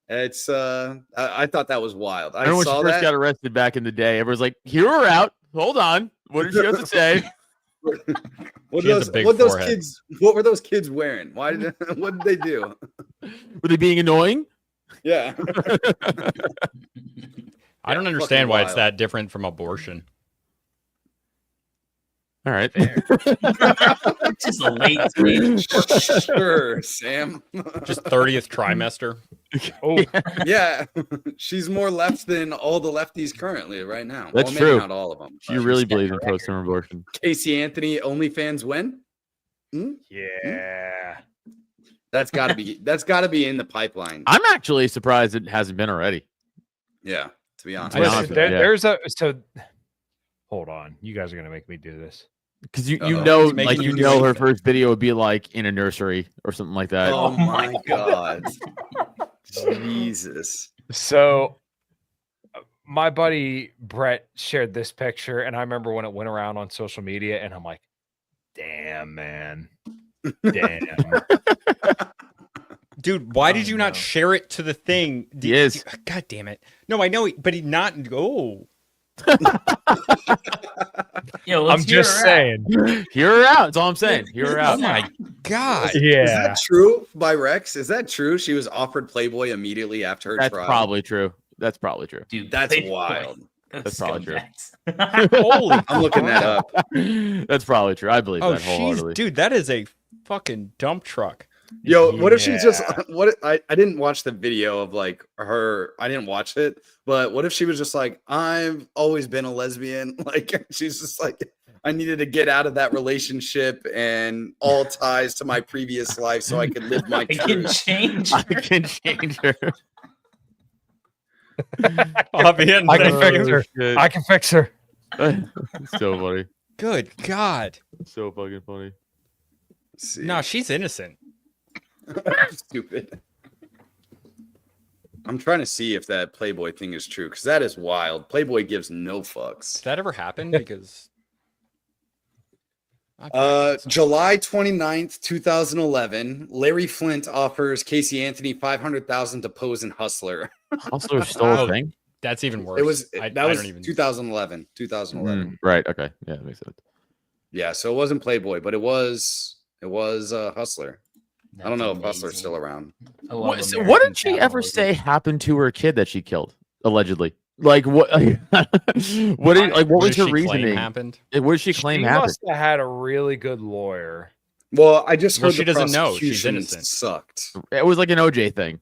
[SPEAKER 5] It's I thought that was wild. I
[SPEAKER 4] remember when she
[SPEAKER 5] saw
[SPEAKER 4] first
[SPEAKER 5] that.
[SPEAKER 4] got arrested back in the day. Everyone's like, "Hear her out. Hold on. What did she have to say?"
[SPEAKER 5] What
[SPEAKER 7] She has a big
[SPEAKER 5] those
[SPEAKER 7] forehead.
[SPEAKER 5] kids? What were those kids wearing? Why did? What did they do?
[SPEAKER 4] Were they being annoying?
[SPEAKER 5] Yeah.
[SPEAKER 7] I don't
[SPEAKER 5] fucking
[SPEAKER 7] understand why it's
[SPEAKER 5] wild.
[SPEAKER 7] that different from abortion.
[SPEAKER 4] All right.
[SPEAKER 2] just a late stage.
[SPEAKER 5] Sure, Sam.
[SPEAKER 7] Just 30th trimester.
[SPEAKER 6] Oh,
[SPEAKER 5] Yeah, she's more left than all the lefties currently right now.
[SPEAKER 4] That's
[SPEAKER 5] maybe
[SPEAKER 4] true.
[SPEAKER 5] Not all of them.
[SPEAKER 4] She really believes in post-term abortion.
[SPEAKER 5] Casey Anthony OnlyFans when?
[SPEAKER 6] yeah.
[SPEAKER 5] That's got to be. That's got to be in the pipeline.
[SPEAKER 4] I'm actually surprised it hasn't been already.
[SPEAKER 5] Yeah, to be honest.
[SPEAKER 4] I know.
[SPEAKER 6] Listen,
[SPEAKER 4] Yeah.
[SPEAKER 6] there's a so. Hold on, you guys are gonna make me do this.
[SPEAKER 4] Because you
[SPEAKER 5] Uh-oh.
[SPEAKER 4] know,
[SPEAKER 7] It's making
[SPEAKER 4] like
[SPEAKER 7] you
[SPEAKER 4] you
[SPEAKER 7] do
[SPEAKER 4] know, her
[SPEAKER 7] anything.
[SPEAKER 4] first video would be like in a nursery or something like that.
[SPEAKER 5] Oh my god. Jesus.
[SPEAKER 6] So, my buddy Brett shared this picture, and I remember when it went around on social media, and I'm like, "Damn, man, damn."
[SPEAKER 7] Dude, why did
[SPEAKER 6] Oh,
[SPEAKER 7] you not
[SPEAKER 6] no.
[SPEAKER 7] share it to the thing?
[SPEAKER 4] Yes.
[SPEAKER 7] God damn it. No, I know, but he not. Oh.
[SPEAKER 2] Yo,
[SPEAKER 6] I'm
[SPEAKER 2] let's hear
[SPEAKER 6] just
[SPEAKER 2] her out.
[SPEAKER 6] saying.
[SPEAKER 4] Hear her out. That's all I'm saying. Hear her
[SPEAKER 7] Oh
[SPEAKER 4] out.
[SPEAKER 7] my God.
[SPEAKER 5] Is
[SPEAKER 6] Yeah,
[SPEAKER 5] that true by Rex? Is that true? She was offered Playboy immediately after her
[SPEAKER 4] That's
[SPEAKER 5] trial.
[SPEAKER 4] probably true. That's probably true.
[SPEAKER 2] Dude,
[SPEAKER 5] That's
[SPEAKER 2] Playboy.
[SPEAKER 5] wild.
[SPEAKER 2] Those
[SPEAKER 4] That's probably true.
[SPEAKER 2] scumbags.
[SPEAKER 7] Holy.
[SPEAKER 5] I'm looking that up.
[SPEAKER 4] That's probably true. I believe
[SPEAKER 7] Oh,
[SPEAKER 4] that
[SPEAKER 7] she's
[SPEAKER 4] wholeheartedly.
[SPEAKER 7] dude. That is a fucking dump truck.
[SPEAKER 5] Yo, what if she's just what? I didn't watch the video of like her. I didn't watch it, but what if she was just like, I've always been a lesbian. Like she's just like, I needed to get out of that relationship and all ties to my previous life so I could live my
[SPEAKER 2] I can change.
[SPEAKER 4] I can change her.
[SPEAKER 6] I can fix her. I can fix her.
[SPEAKER 4] So funny.
[SPEAKER 7] Good God.
[SPEAKER 4] So fucking funny.
[SPEAKER 7] No, she's innocent.
[SPEAKER 5] Stupid. I'm trying to see if that Playboy thing is true because that is wild. Playboy gives no fucks.
[SPEAKER 7] Did that ever happen? Because
[SPEAKER 5] July 29th, 2011, Larry Flint offers Casey Anthony $500,000 to pose in Hustler.
[SPEAKER 4] Hustler's still a thing?
[SPEAKER 7] That's even worse.
[SPEAKER 5] It was
[SPEAKER 7] that
[SPEAKER 5] was
[SPEAKER 7] don't even...
[SPEAKER 5] 2011. 2011.
[SPEAKER 4] Right. Okay. Yeah, that makes sense.
[SPEAKER 5] Yeah, so it wasn't Playboy, but it was Hustler.
[SPEAKER 2] That's
[SPEAKER 5] I don't know
[SPEAKER 2] amazing.
[SPEAKER 5] if Hustler's still around.
[SPEAKER 4] What did she ever say happened to her kid that she killed allegedly? Like what? What was her reasoning?
[SPEAKER 7] Happened?
[SPEAKER 4] What did she claim happened?
[SPEAKER 6] Must have had a really good lawyer.
[SPEAKER 5] Well, I just heard
[SPEAKER 7] she
[SPEAKER 5] the
[SPEAKER 7] doesn't know. She's
[SPEAKER 5] prosecution
[SPEAKER 7] innocent.
[SPEAKER 5] Sucked.
[SPEAKER 4] It was like an OJ thing.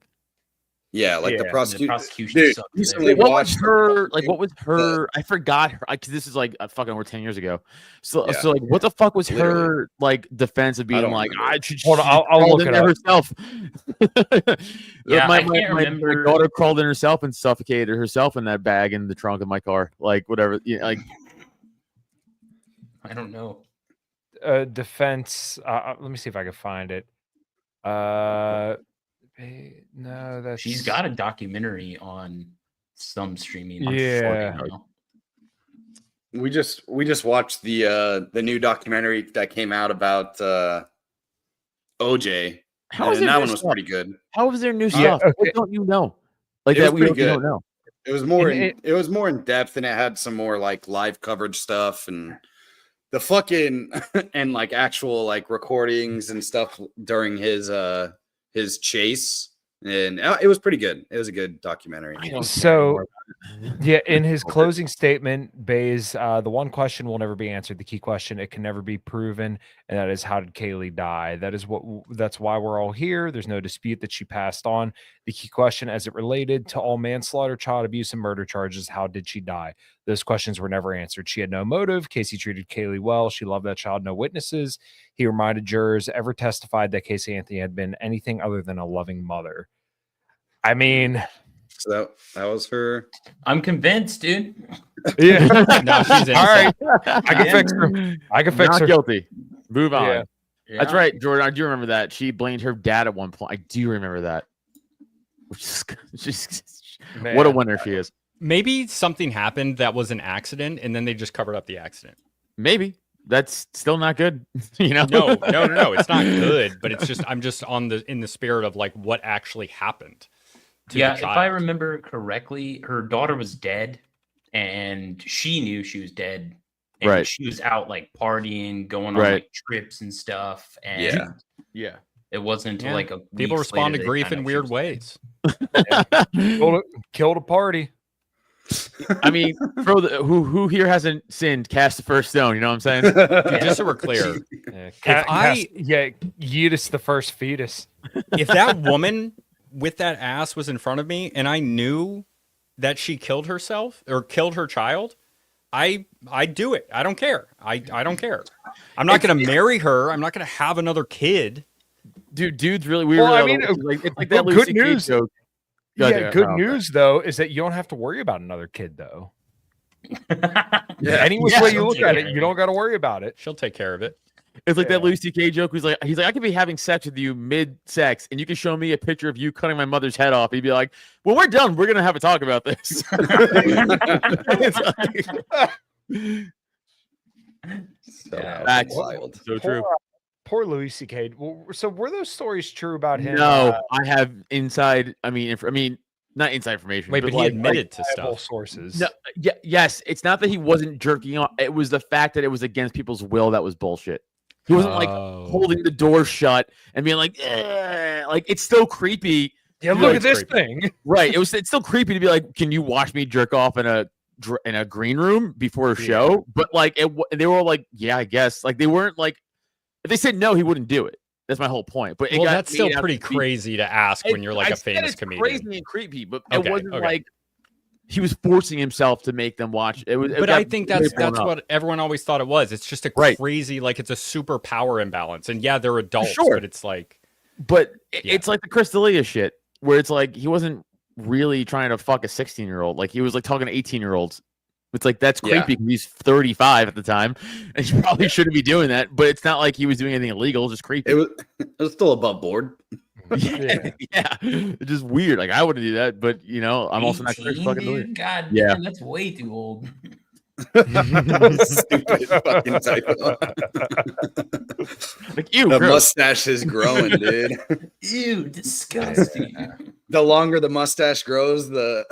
[SPEAKER 5] Yeah, like the prosecution.
[SPEAKER 2] Dude,
[SPEAKER 5] recently
[SPEAKER 4] what
[SPEAKER 5] watched
[SPEAKER 4] was her? Like, what was her? I forgot her. Because this is like fucking over 10 years ago. So,
[SPEAKER 5] Yeah.
[SPEAKER 4] so like, what the fuck was her like defense of being
[SPEAKER 5] don't
[SPEAKER 4] like,
[SPEAKER 5] remember.
[SPEAKER 6] Hold on, I'll look it up.
[SPEAKER 4] herself.
[SPEAKER 2] Yeah,
[SPEAKER 4] my
[SPEAKER 2] I can't remember.
[SPEAKER 4] daughter crawled in herself and suffocated herself in that bag in the trunk of my car. Like whatever. Like
[SPEAKER 2] I don't know.
[SPEAKER 6] Defense. Let me see if I can find it. No, that's
[SPEAKER 2] She's got a documentary on some streaming.
[SPEAKER 6] Yeah.
[SPEAKER 2] now.
[SPEAKER 5] We just watched the new documentary that came out about OJ.
[SPEAKER 4] How is
[SPEAKER 5] and
[SPEAKER 4] it
[SPEAKER 5] that
[SPEAKER 4] new
[SPEAKER 5] one was
[SPEAKER 4] stuff?
[SPEAKER 5] pretty good.
[SPEAKER 4] How was there new
[SPEAKER 6] Yeah,
[SPEAKER 4] stuff?
[SPEAKER 6] okay.
[SPEAKER 4] What don't you know? Like
[SPEAKER 5] It
[SPEAKER 4] that
[SPEAKER 5] was
[SPEAKER 4] we
[SPEAKER 5] pretty
[SPEAKER 4] don't
[SPEAKER 5] good.
[SPEAKER 4] know.
[SPEAKER 5] It was more
[SPEAKER 6] And
[SPEAKER 5] it was more in depth and it had some more like live coverage stuff and the fucking and like actual like recordings and stuff during his chase. And it was pretty good. It was a good documentary.
[SPEAKER 6] So, yeah, in his closing statement, Bays, the one question will never be answered. The key question, it can never be proven, and that is, how did Kaylee die? That's why we're all here. There's no dispute that she passed on. The key question, as it related to all manslaughter, child abuse, and murder charges, how did she die? Those questions were never answered. She had no motive. Casey treated Kaylee well. She loved that child. No witnesses. He reminded jurors ever testified that Casey Anthony had been anything other than a loving mother. I mean,
[SPEAKER 5] So that was her.
[SPEAKER 2] I'm convinced, dude.
[SPEAKER 6] yeah.
[SPEAKER 7] No, she's innocent.
[SPEAKER 6] All right, I can fix her. I can fix
[SPEAKER 4] Not
[SPEAKER 6] her.
[SPEAKER 4] guilty. Move on.
[SPEAKER 6] Yeah.
[SPEAKER 4] That's right, Jordan. I do remember that. She blamed her dad at one point. I do remember that. Which is just what a winner she is.
[SPEAKER 7] Maybe something happened that was an accident, and then they just covered up the accident.
[SPEAKER 4] Maybe that's still not good. You know?
[SPEAKER 7] No. It's not good, but it's just I'm just in the spirit of like what actually happened.
[SPEAKER 2] Yeah, if I remember correctly, her daughter was dead, and she knew she was dead. And
[SPEAKER 4] Right.
[SPEAKER 2] she was out like partying, going on
[SPEAKER 4] Right.
[SPEAKER 2] like trips and stuff. And
[SPEAKER 4] Yeah.
[SPEAKER 2] it wasn't until
[SPEAKER 7] Yeah.
[SPEAKER 2] like a
[SPEAKER 7] People
[SPEAKER 2] weeks
[SPEAKER 7] respond
[SPEAKER 2] later
[SPEAKER 7] to
[SPEAKER 2] they
[SPEAKER 7] grief
[SPEAKER 2] found
[SPEAKER 7] in
[SPEAKER 2] out she
[SPEAKER 7] weird
[SPEAKER 2] was
[SPEAKER 7] ways.
[SPEAKER 6] Killed a party.
[SPEAKER 4] I mean, who here hasn't sinned? Cast the first stone. You know what I'm saying?
[SPEAKER 7] Just so we're clear,
[SPEAKER 6] Yeetus the first fetus.
[SPEAKER 7] if that woman with that ass was in front of me and I knew that she killed herself or killed her child, I'd do it. I don't care. I don't care. I'm not going to marry her. I'm not going to have another kid.
[SPEAKER 4] Dude's really weird.
[SPEAKER 6] Well, I mean,
[SPEAKER 4] it's like that
[SPEAKER 6] good
[SPEAKER 4] Lucy Kay
[SPEAKER 6] news.
[SPEAKER 4] joke.
[SPEAKER 6] Yeah, good news though is that you don't have to worry about another kid though. Any which way you look at it, you don't got to worry about it.
[SPEAKER 7] She'll take care of it.
[SPEAKER 4] It's like that Lucy Kay joke. He's like, I could be having sex with you mid-sex, and you can show me a picture of you cutting my mother's head off. He'd be like, "When we're done, we're gonna have a talk about this."
[SPEAKER 5] That's wild.
[SPEAKER 4] So true.
[SPEAKER 6] Poor Louis C.K. So were those stories true about him?
[SPEAKER 4] No, I have inside. I mean, not inside information.
[SPEAKER 7] Wait, but he
[SPEAKER 4] like,
[SPEAKER 7] admitted to stuff.
[SPEAKER 6] Sources.
[SPEAKER 4] No, yes. It's not that he wasn't jerking off. It was the fact that it was against people's will that was bullshit. He wasn't like holding the door shut and being like, like it's still creepy.
[SPEAKER 6] Yeah, look at this thing.
[SPEAKER 4] Right. It's still creepy to be like, can you watch me jerk off in a green room before a show? But like they were all like, yeah, I guess. Like they weren't like, if they said no, he wouldn't do it. That's my whole point. But
[SPEAKER 7] that's still pretty crazy to ask when you're like a famous comedian.
[SPEAKER 4] Crazy and creepy, but it wasn't like he was forcing himself to make them watch. But
[SPEAKER 7] I think that's what everyone always thought it was. It's just a crazy, like it's a super power imbalance. And yeah, they're adults, but it's like,
[SPEAKER 4] it's like the Chris D'Elia shit, where it's like he wasn't really trying to fuck a 16-year-old. Like he was like talking to 18-year-olds. It's like that's creepy because he's 35 at the time, and he probably shouldn't be doing that. But it's not like he was doing anything illegal; just creepy.
[SPEAKER 5] It was still above board.
[SPEAKER 4] Yeah, it's just weird. Like I wouldn't do that, but I'm also not Chris fucking doing it.
[SPEAKER 2] God, damn, that's way too old.
[SPEAKER 5] Stupid fucking typo.
[SPEAKER 4] Like ew,
[SPEAKER 5] the
[SPEAKER 4] gross.
[SPEAKER 5] mustache is growing, dude.
[SPEAKER 2] Ew, disgusting.
[SPEAKER 5] The longer the mustache grows, the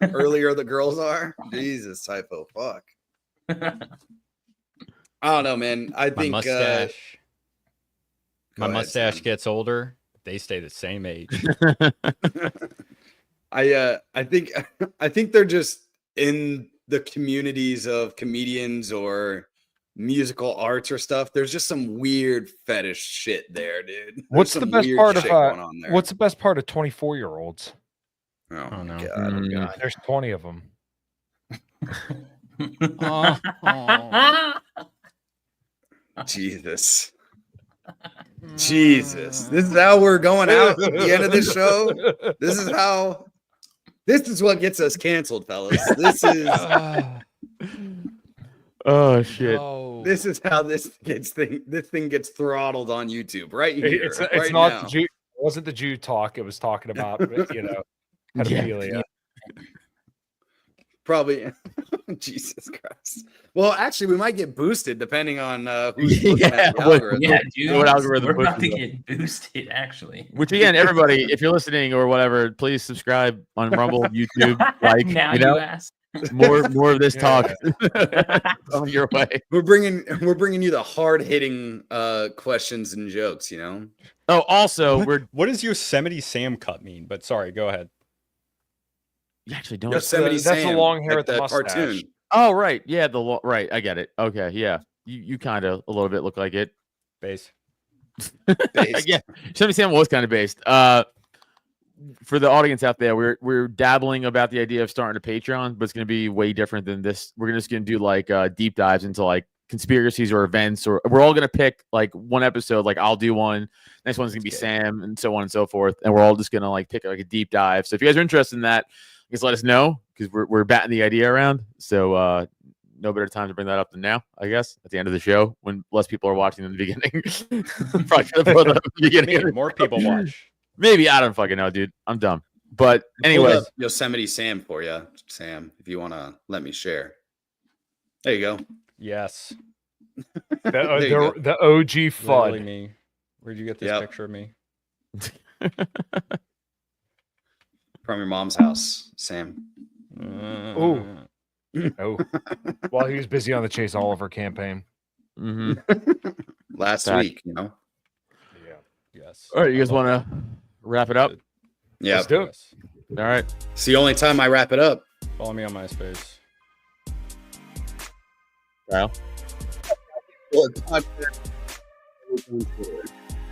[SPEAKER 5] earlier the girls are. Jesus, typo. Fuck. I don't know, man. I think
[SPEAKER 7] my mustache gets older. They stay the same age.
[SPEAKER 5] I think they're just in the communities of comedians or musical arts or stuff. There's just some weird fetish shit there, dude.
[SPEAKER 6] What's the best part of 24-year-olds?
[SPEAKER 5] Oh no.
[SPEAKER 6] God. There's 20 of them.
[SPEAKER 5] Jesus. This is how we're going out at the end of this show. This is what gets us canceled, fellas. This is
[SPEAKER 4] oh shit.
[SPEAKER 5] No. This is how this thing gets throttled on YouTube right here.
[SPEAKER 6] It's not the Jew. It wasn't the Jew talk. It was talking about pedophilia.
[SPEAKER 5] Yeah. Probably. Jesus Christ. Well, actually, we might get boosted depending on who's looking at the algorithm.
[SPEAKER 2] Yeah, dude.
[SPEAKER 4] What algorithm
[SPEAKER 2] we're about to get boosted, actually.
[SPEAKER 4] Which again, everybody, if you're listening or whatever, please subscribe on Rumble, YouTube, like
[SPEAKER 2] now you ask.
[SPEAKER 4] more of this talk on your way.
[SPEAKER 5] We're bringing you the hard hitting questions and jokes.
[SPEAKER 4] Oh, also,
[SPEAKER 7] what does Yosemite Sam cut mean? But sorry, go ahead.
[SPEAKER 4] You actually don't.
[SPEAKER 5] Yosemite
[SPEAKER 6] that's
[SPEAKER 5] Sam,
[SPEAKER 6] the long hair
[SPEAKER 5] like
[SPEAKER 6] with the mustache.
[SPEAKER 5] cartoon.
[SPEAKER 4] Oh, right. Yeah, right. I get it. Okay, yeah. You kind of a little bit look like it.
[SPEAKER 7] Based.
[SPEAKER 4] Yeah, Yosemite Sam was kind of based. For the audience out there, we're dabbling about the idea of starting a Patreon, but it's going to be way different than this. We're just going to do like deep dives into like conspiracies or events, or we're all going to pick like one episode. Like I'll do one, next one's going to be Sam, and so on and so forth. And we're all just going to like pick like a deep dive. So if you guys are interested in that, just let us know because we're batting the idea around. So no better time to bring that up than now, I guess, at the end of the show when less people are watching than the beginning. Probably should have brought that up at the beginning.
[SPEAKER 7] Maybe more people watch.
[SPEAKER 4] Maybe. I don't fucking know, dude. I'm dumb. But anyway,
[SPEAKER 5] Yosemite Sam for you, Sam, if you want to let me share. There you go.
[SPEAKER 7] Yes.
[SPEAKER 6] The OG FUD.
[SPEAKER 7] Me. Where'd you get this picture of me?
[SPEAKER 5] From your mom's house, Sam.
[SPEAKER 6] Oh. While he was busy on the Chase Oliver campaign.
[SPEAKER 5] Last week,
[SPEAKER 6] Yeah.
[SPEAKER 7] Yes.
[SPEAKER 4] All right, you guys want to wrap it up?
[SPEAKER 5] Yeah.
[SPEAKER 6] Let's do it.
[SPEAKER 4] All right.
[SPEAKER 5] It's the only time I wrap it up.
[SPEAKER 7] Follow me on MySpace.
[SPEAKER 4] Kyle?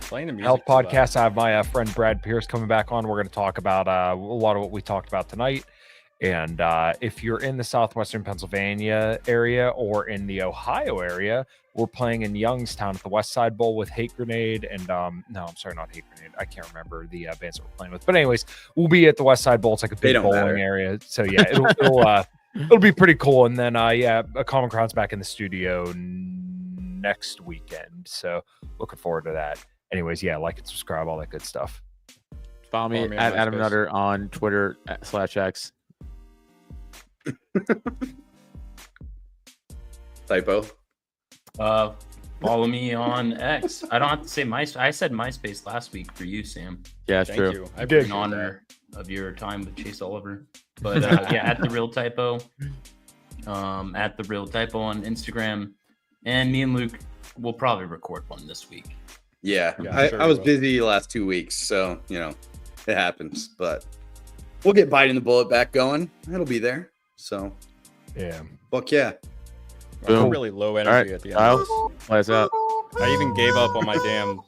[SPEAKER 7] Playing the music.
[SPEAKER 6] Health podcast. I have my friend Brad Pierce coming back on. We're going to talk about a lot of what we talked about tonight. And if you're in the southwestern Pennsylvania area or in the Ohio area, we're playing in Youngstown at the West Side Bowl with Hate Grenade and no, I'm sorry, not Hate Grenade. I can't remember the bands that we're playing with. But anyways, we'll be at the West Side Bowl. It's like a big bowling area. So yeah, it'll be pretty cool. And then a Common Crown's back in the studio next weekend. So looking forward to that. Anyways, yeah, like and subscribe, all that good stuff.
[SPEAKER 4] Follow me at Adam Nutter on Twitter /X.
[SPEAKER 5] Typo.
[SPEAKER 2] Follow me on X. I don't have to say MySpace. I said MySpace last week for you, Sam.
[SPEAKER 4] Yeah, it's true.
[SPEAKER 7] You.
[SPEAKER 2] I did in honor of your time with Chase Oliver. But yeah, at the Real Typo. At the Real Typo on Instagram. And me and Luke will probably record one this week.
[SPEAKER 5] Yeah, I was busy the last 2 weeks, so it happens. But we'll get Biting the Bullet back going. It'll be there. So
[SPEAKER 6] yeah,
[SPEAKER 5] fuck yeah.
[SPEAKER 7] I'm really low energy at the end.
[SPEAKER 4] Lights out.
[SPEAKER 7] I even gave up on my damn